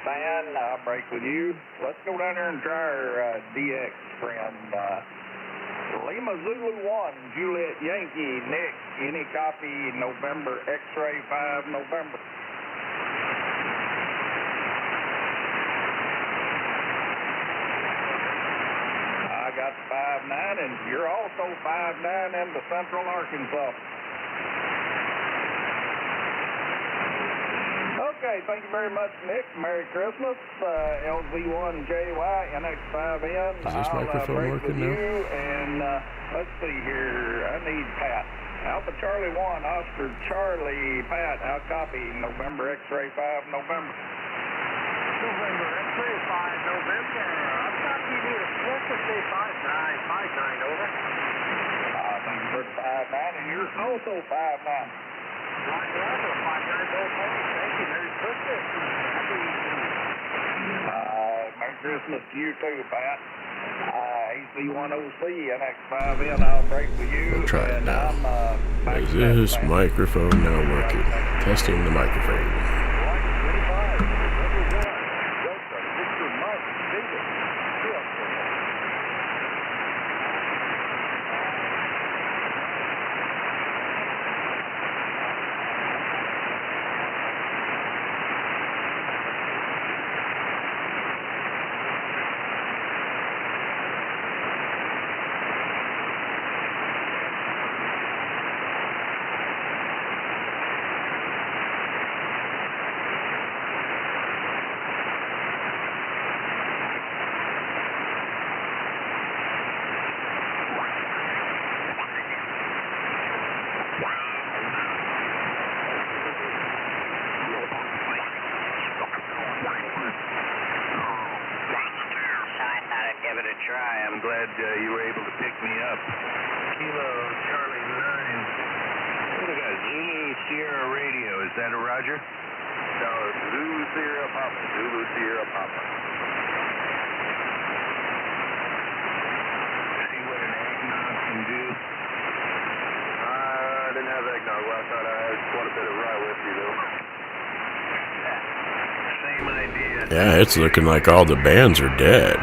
fan, break with you. Let's go down there and try our DX friend. Lima Zulu 1, Juliet Yankee, Nick, any copy, November, X-ray 5, November. I got 5-9, and you're also 5-9 into Central Arkansas. Okay, thank you very much, Nick. Merry Christmas. LZ1JY, NX5N. Is this microphone working now? And let's see here. I need Pat. Alpha Charlie 1, Oscar Charlie, Pat. I'll copy. November X-ray 5, November. November X-ray 5, November. I'll copy you. Let's say 5-9, over. Thank you for the 5-9, and you're also 5-9. Roger, 5-9, both home. Thank you. Merry Christmas. Merry Christmas to you too, Pat. AC1OC, NX5N, I'll break with you. We'll try it now. Is this microphone now working? Testing the microphone. I'm glad you were able to pick me up. Kilo Charlie 9. What do we got? Zulu Sierra Radio. Is that a Roger? No, Zulu Sierra Papa. Zulu Sierra Papa. See what an eggnog can do. I didn't have eggnog last night. I had quite a bit of rye whiskey, though. Same idea. Yeah, it's looking like all the bands are dead.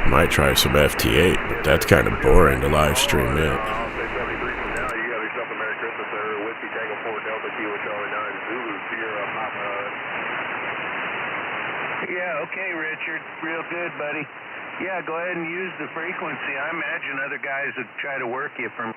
Might try some FT8, but that's kind of boring to live stream it. I'll say 73 from now. You have yourself a Merry Christmas there. Whiskey Tango 4 Delta Kilo Charlie 9 Zulu Sierra Papa. Yeah, okay, Richard. Real good, buddy. Yeah, go ahead and use the frequency. I imagine other guys would try to work you from...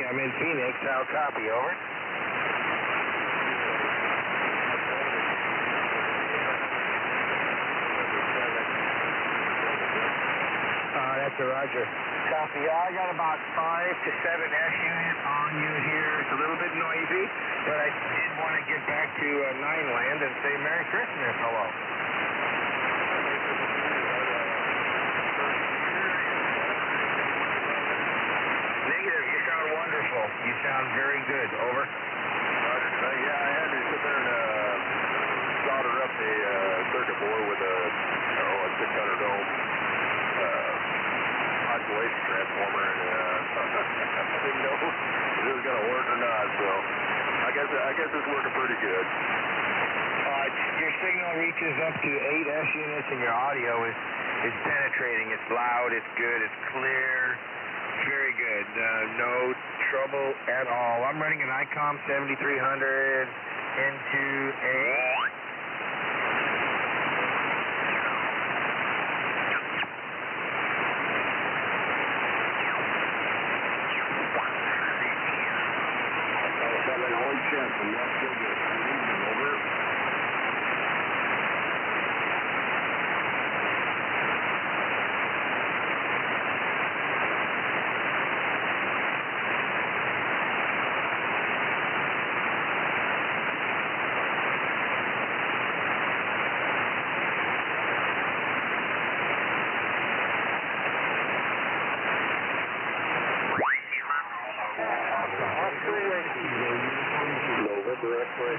I'm in Phoenix. I'll copy, over. That's a Roger. Copy. I got about 5 to 7 S units on you here. It's a little bit noisy, but I did want to get back to Nine Land and say Merry Christmas. Hello. Negative. You sound wonderful. You sound very good. Over. Roger. Yeah, I had to sit there and solder up the circuit board with a 600 ohm isolation transformer, and I didn't know if it was going to work or not. So I guess it's working pretty good. Your signal reaches up to 8 S units, and your audio is penetrating. It's loud. It's good. It's clear. Very good. No trouble at all. I'm running an ICOM 7300 into a... November X-ray.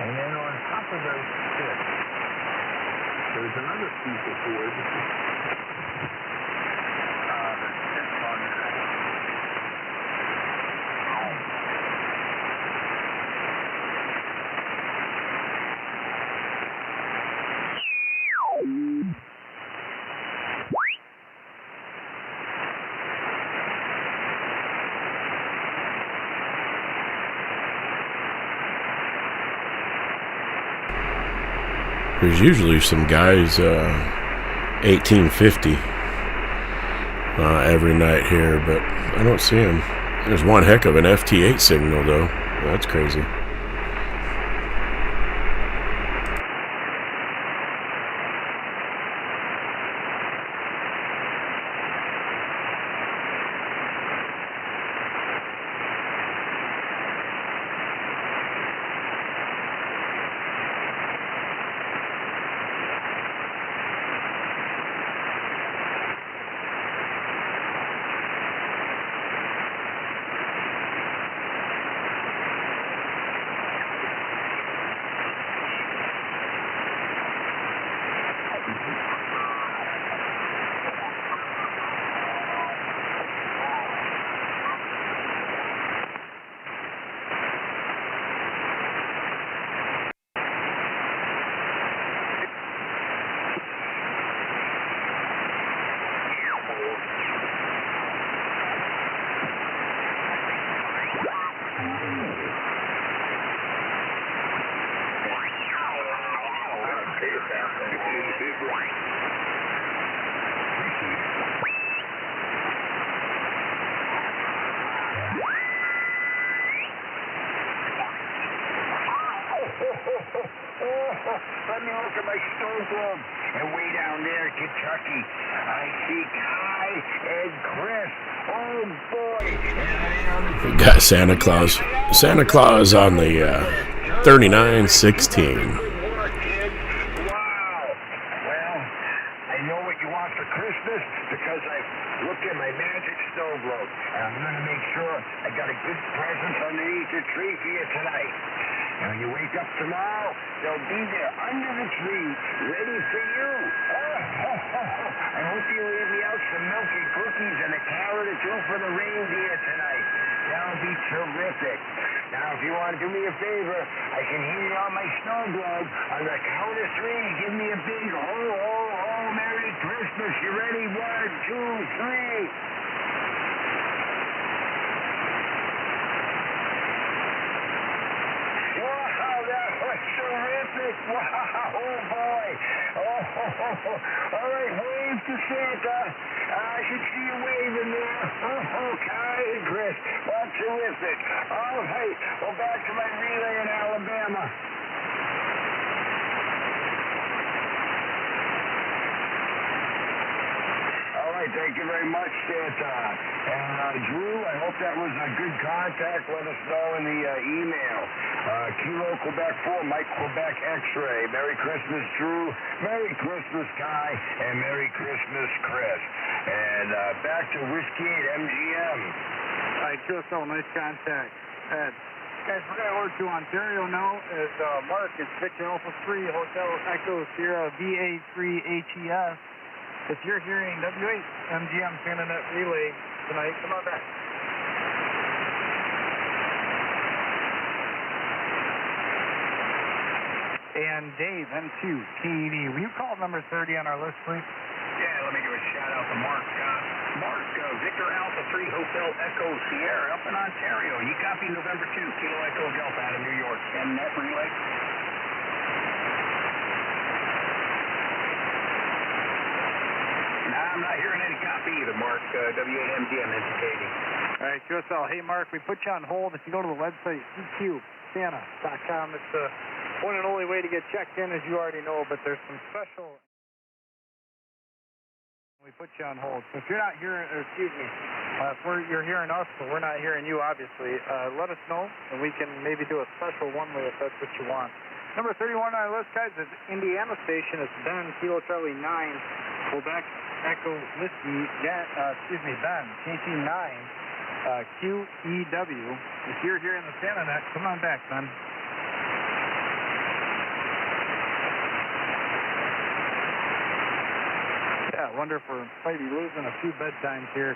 And then on top of those six, there's another piece of wood. There's usually some guys 1850 every night here, but I don't see them. There's one heck of an FT8 signal, though. That's crazy. Let me look at my snow globe. And way down there, Kentucky, I see Kai and Chris. Oh boy! We got Santa Claus. Santa Claus on the 3916. Wow. Well, I know what you want for Christmas because I looked at my magic snow globe. And I'm going to make sure I got a good present underneath the tree for you tonight. And when you wake up tomorrow, they'll be there under the tree, ready for you. I hope you leave me out some milk and cookies and a carrot or two for the reindeer tonight. That'll be terrific. Now, if you want to do me a favor, I can hear you on my snow globe. On the count of three, give me a big ho, ho, ho, Merry Christmas. You ready? 1, 2, 3. Terrific. Wow, oh boy. All right, wave to Santa. I should see you waving there. Kai and Chris. Well, terrific. All right, well, back to my relay in Alabama. All right, thank you very much, Santa. And Drew, I hope that was a good contact. Let us know in the email. Kilo Quebec 4, Mike Quebec X-ray. Merry Christmas, Drew. Merry Christmas, Kai. And Merry Christmas, Chris. And back to Whiskey 8 MGM. All right, QSL, nice contact. Ed. Guys, we're going to order to Ontario now. Is Mark, it's Victor Alpha 3, Hotel Echo Sierra VA3HES. If you're hearing W8 MGM Canada Relay tonight, come on back. And Dave, M2, KED. Will you call number 30 on our list, please? Yeah, let me give a shout out to Mark. Mark Victor Alpha 3 Hotel Echo Sierra up in Ontario. You copy November 2, Kilo Echo Delta out of New York. And net relay. Nah, I'm not hearing any copy either, Mark. W8MDM indicating. All right, QSL. Hey, Mark, we put you on hold. If you go to the website, EQSanta.com, it's the one and only way to get checked in, as you already know, but there's some special... We put you on hold. So if you're not hearing, or excuse me, you're hearing us, but we're not hearing you, obviously, let us know, and we can maybe do a special one-way if that's what you want. Number 31 on our list, guys, is Indiana station. It's Ben, Kilo Charlie 9, Quebec Echo Whiskey, Ben, KT9, QEW. If you're here in the Santa Net, come on back, Ben. Yeah, I wonder if we might be losing a few bedtimes here.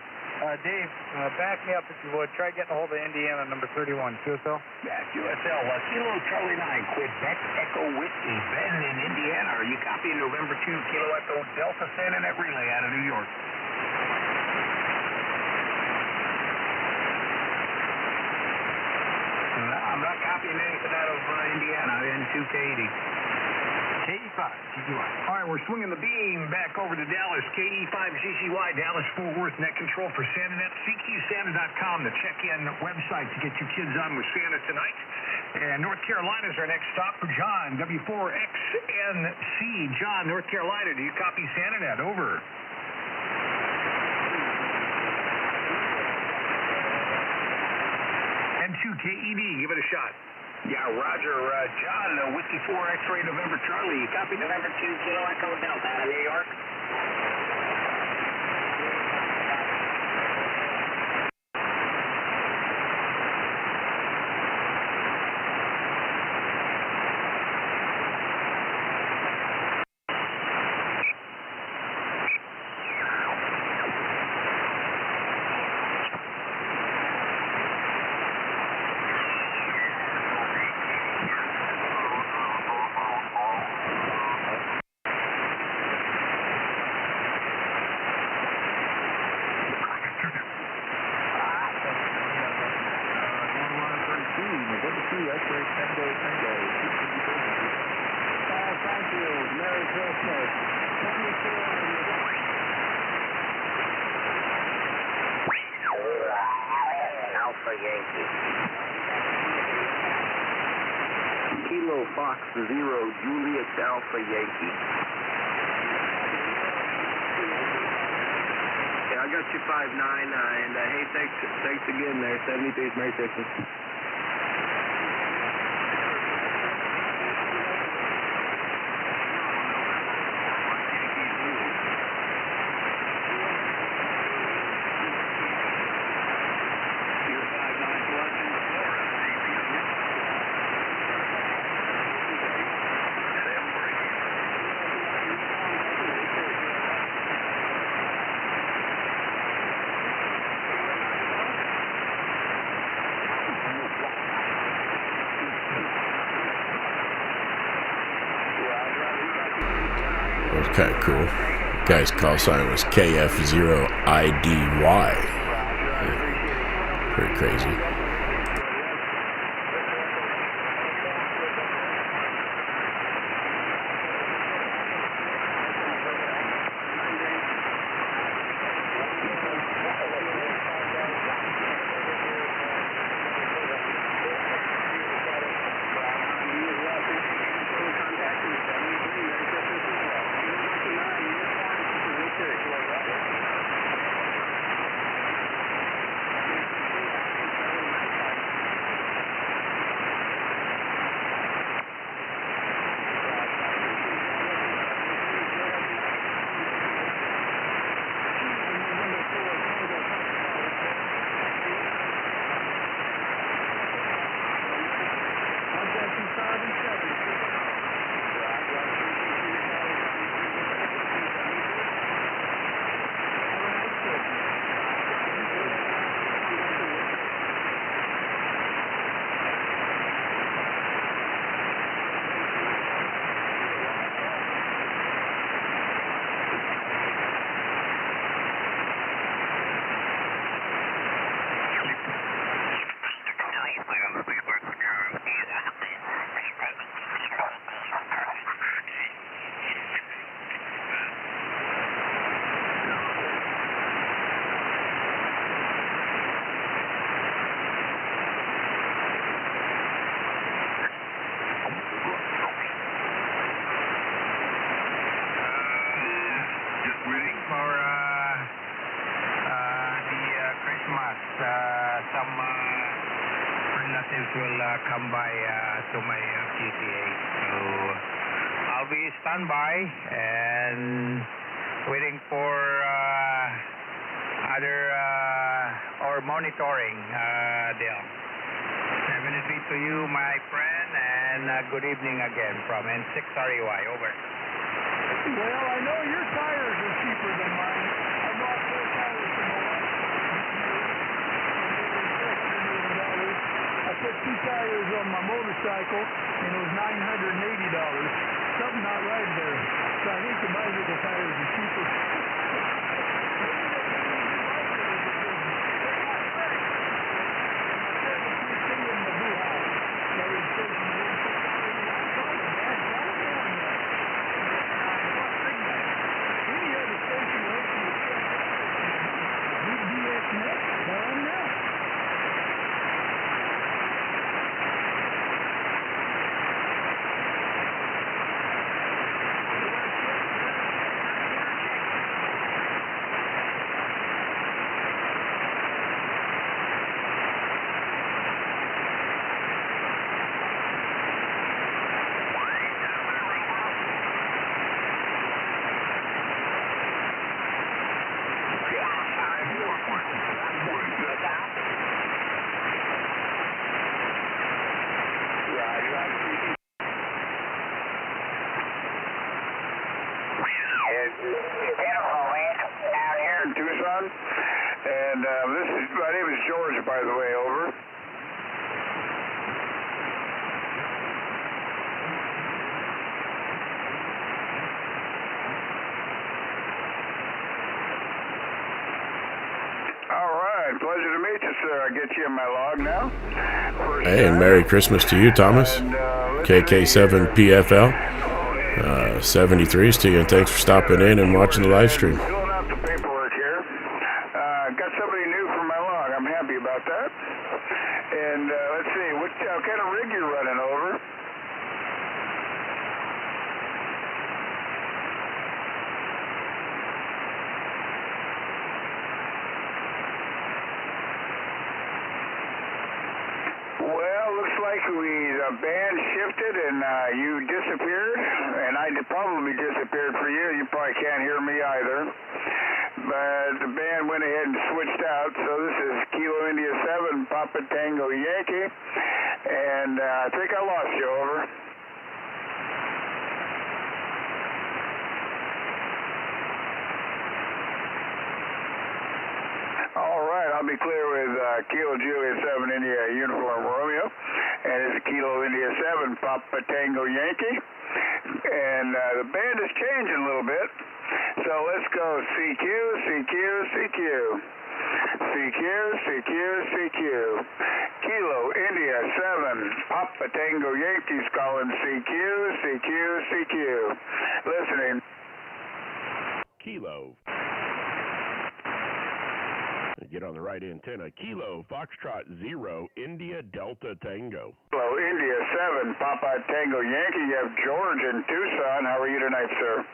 Dave, back me up if you would. Try getting a hold of Indiana, number 31. QSL? Yeah, QSL. Kilo Charlie 9, Quebec Echo Whiskey. Ben in Indiana. Are you copying November 2, Kilo Echo Delta Santa Net relay out of New York? No, I'm not copying anything out of Indiana. N2K80. KE5 GCY. All right, we're swinging the beam back over to Dallas. KE5 GCY, Dallas Fort Worth, net control for SantaNet. CQSanta.com, the check-in website to get you kids on with Santa tonight. And North Carolina is our next stop for John, W4XNC. John, North Carolina, do you copy SantaNet? Over. N2KED, give it a shot. Yeah, Roger. John, Whiskey 4 X-Ray November Charlie. You copy November 2, Kilo Echo Delta out of New York? Kilo Fox 0, Juliet Alpha Yankee. Yeah, I got you 5-9, and hey, thanks again there, 73's Merry Christmas. That was kind of cool. The guy's call sign was KF0IDY. Pretty crazy. Some relatives will come by to my PTA. So I'll be standby and waiting for other or monitoring deal. 7-3 to you, my friend, and good evening again from N6REY. Over. Well, I know your tires are cheaper than mine. I bought 4 tires from my wife. I put 2 tires on my motorcycle, and it was $980. Something not right there. So I think the bicycle tires are cheaper. Out here in Tucson, and my name is George, by the way. Over. All right, pleasure to meet you, sir. I get you in my log now. Hey, and Merry Christmas to you, Thomas. KK7PFL. 73s to you, and thanks for stopping in and watching the live stream. Filling out the paperwork here. Got somebody new for my log. I'm happy about that. And let's see, what kind of rig you're running, over? The band shifted and you disappeared, and I probably disappeared for you. You probably can't hear me either. But the band went ahead and switched out. So this is Kilo India 7, Papa Tango Yankee, and I think I lost you, over. All right, I'll be clear with Kilo Juliet 7 India Uniform Romeo, and it's Kilo India 7 Papa Tango Yankee, and the band is changing a little bit, so let's go CQ, CQ, CQ, CQ, CQ, CQ, Kilo India 7 Papa Tango Yankees calling CQ, CQ, CQ, listening. Kilo. Get on the right antenna. Kilo Foxtrot 0 India Delta Tango. Hello, India 7 Papa Tango Yankee. You have George in Tucson. How are you tonight, sir?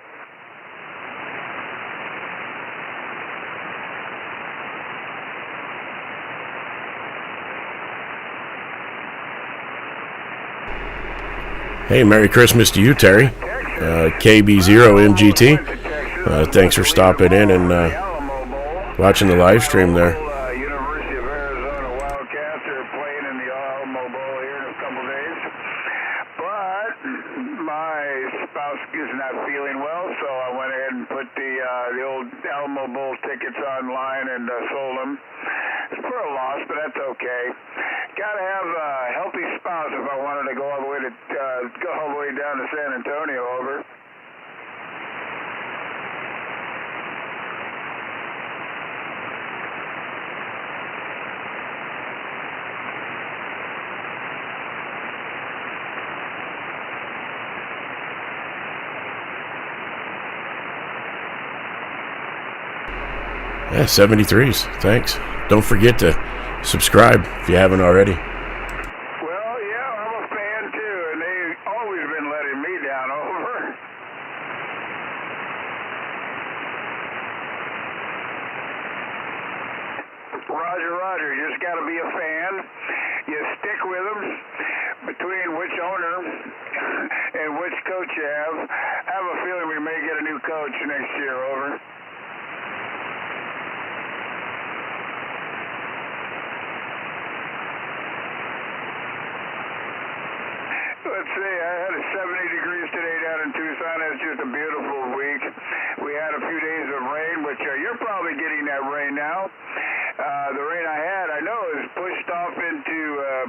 Hey, Merry Christmas to you, Terry. KB0MGT. Thanks for stopping in and watching the live stream there. University of Arizona Wildcats are playing in the Alamo Bowl here in a couple days. But my spouse is not feeling well, so I went ahead and put the old Alamo Bowl tickets online and sold them. It's for a loss, but that's okay. Got to have a healthy spouse if I wanted to go all the way down to San Antonio, over. Yeah, 73s. Thanks. Don't forget to subscribe if you haven't already. Well, yeah, I'm a fan too, and they've always been letting me down. Over. Roger, Roger. You just got to be a fan. You stick with them. Between which owner and which coach you have, I have a feeling we may get a new coach next year. Over. Let's see, I had a 70 degrees today down in Tucson. It's just a beautiful week. We had a few days of rain, which you're probably getting that rain now. The rain I had, I know, is pushed off into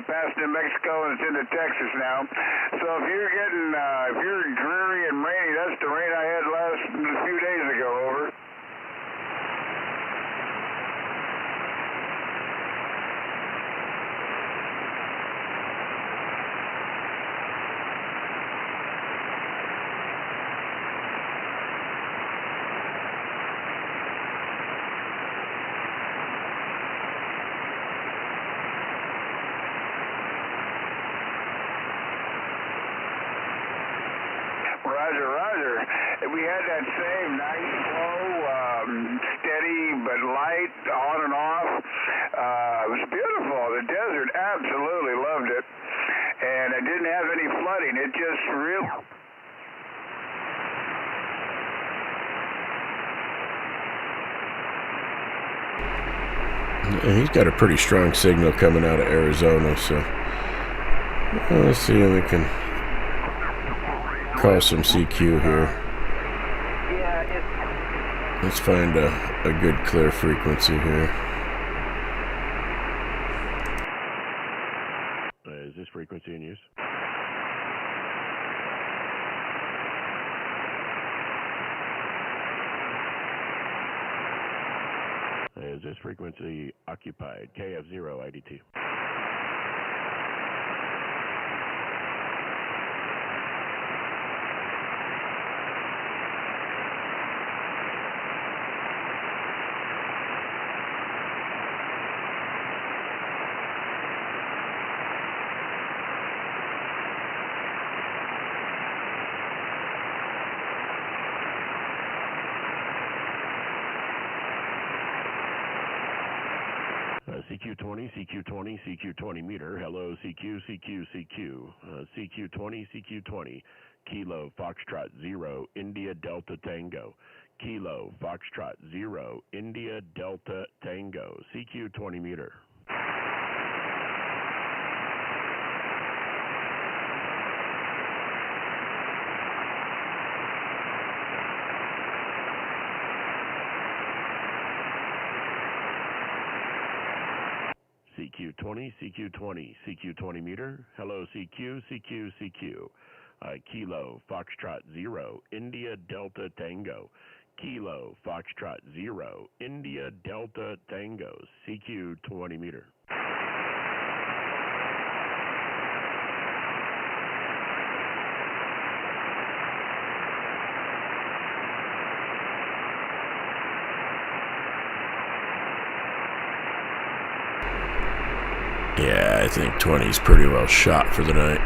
past New Mexico and it's into Texas now. So if you're getting, if you're dreary and rainy, that's the rain I had a few days ago. Over. Roger, Roger. We had that same nice flow, steady but light, on and off. It was beautiful. The desert absolutely loved it. And it didn't have any flooding. It just really... He's got a pretty strong signal coming out of Arizona, so let's see if we can call some CQ here. Let's find a good clear frequency here. Is this frequency in use? Is this frequency occupied? KF0 IDT. CQ20, CQ20, CQ20 meter. Hello, CQ, CQ, CQ. CQ20, CQ20. Kilo, Foxtrot 0, India Delta Tango. Kilo, Foxtrot 0, India Delta Tango. CQ20 meter. CQ20, CQ20, CQ20 meter. Hello, CQ, CQ, CQ. Kilo, Foxtrot 0, India Delta Tango. Kilo, Foxtrot 0, India Delta Tango. CQ20 meter. Yeah, I think 20's pretty well shot for the night.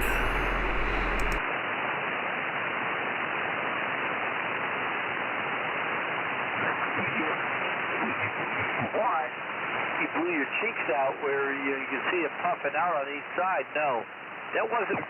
Why? You blew your cheeks out where you can see it puffing out on each side. No, that wasn't...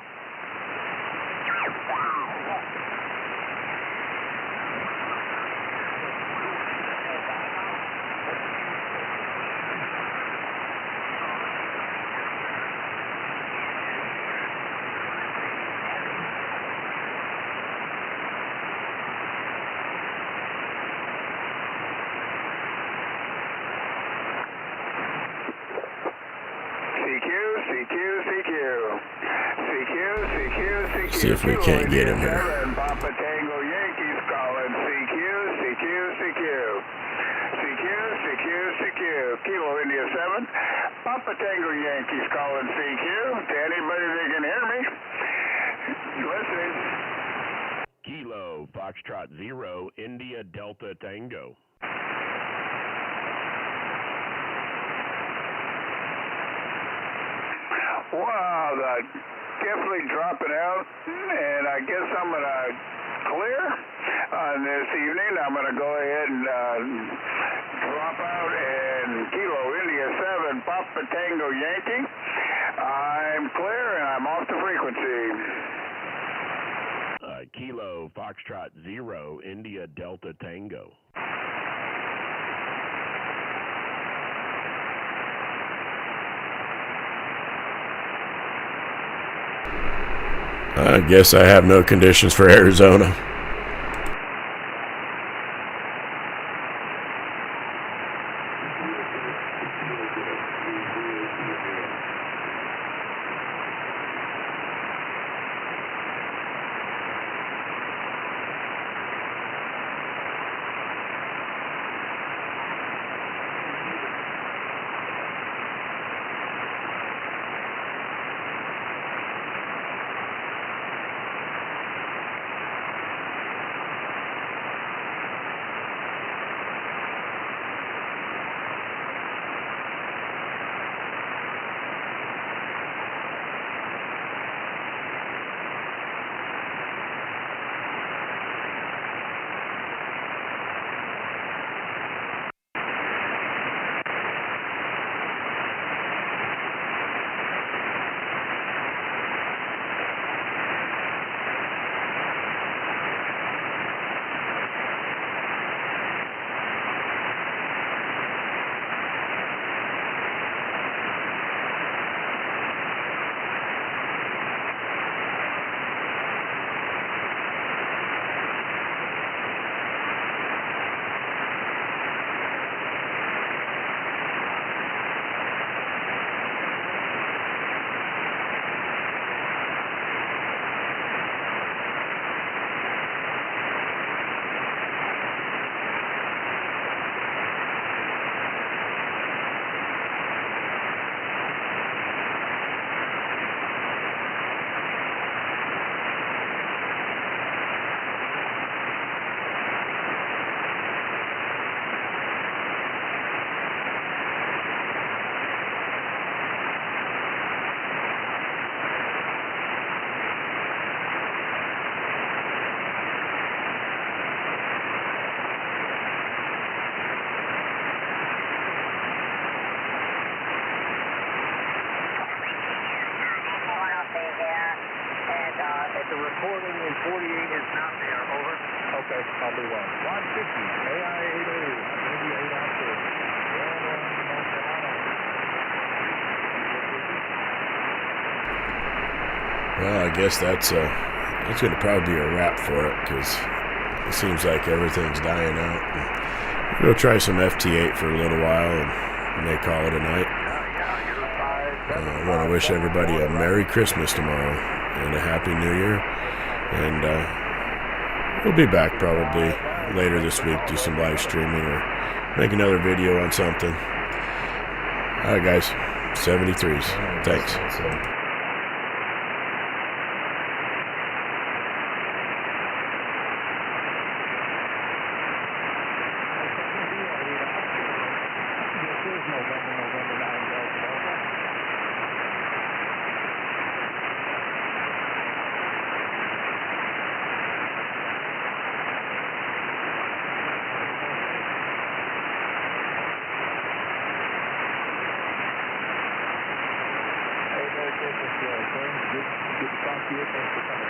See if we can't get him here. Papa Tango Yankees calling CQ, CQ, CQ. CQ, CQ, CQ. Kilo India 7. Papa Tango Yankees calling CQ. To anybody that can hear me. Listening. Kilo, Foxtrot 0, India Delta Tango. Wow, definitely dropping out, and I guess I'm going to clear this evening. I'm going to go ahead and drop out and Kilo India 7 Papa Tango Yankee. I'm clear and I'm off the frequency. Kilo Foxtrot 0 India Delta Tango. I guess I have no conditions for Arizona. The recording in 48 is not there, over. Okay, I'll do that. 150, AI 808, India 8 after. North Carolina. Well, I guess that's going to probably be a wrap for it, because it seems like everything's dying out. We'll try some FT8 for a little while and may call it a night. I want to wish everybody a Merry Christmas tomorrow and a Happy New Year. And we'll be back probably later this week, do some live streaming or make another video on something. All right, guys, 73s. Thanks. Good to talk to you. Thanks for coming.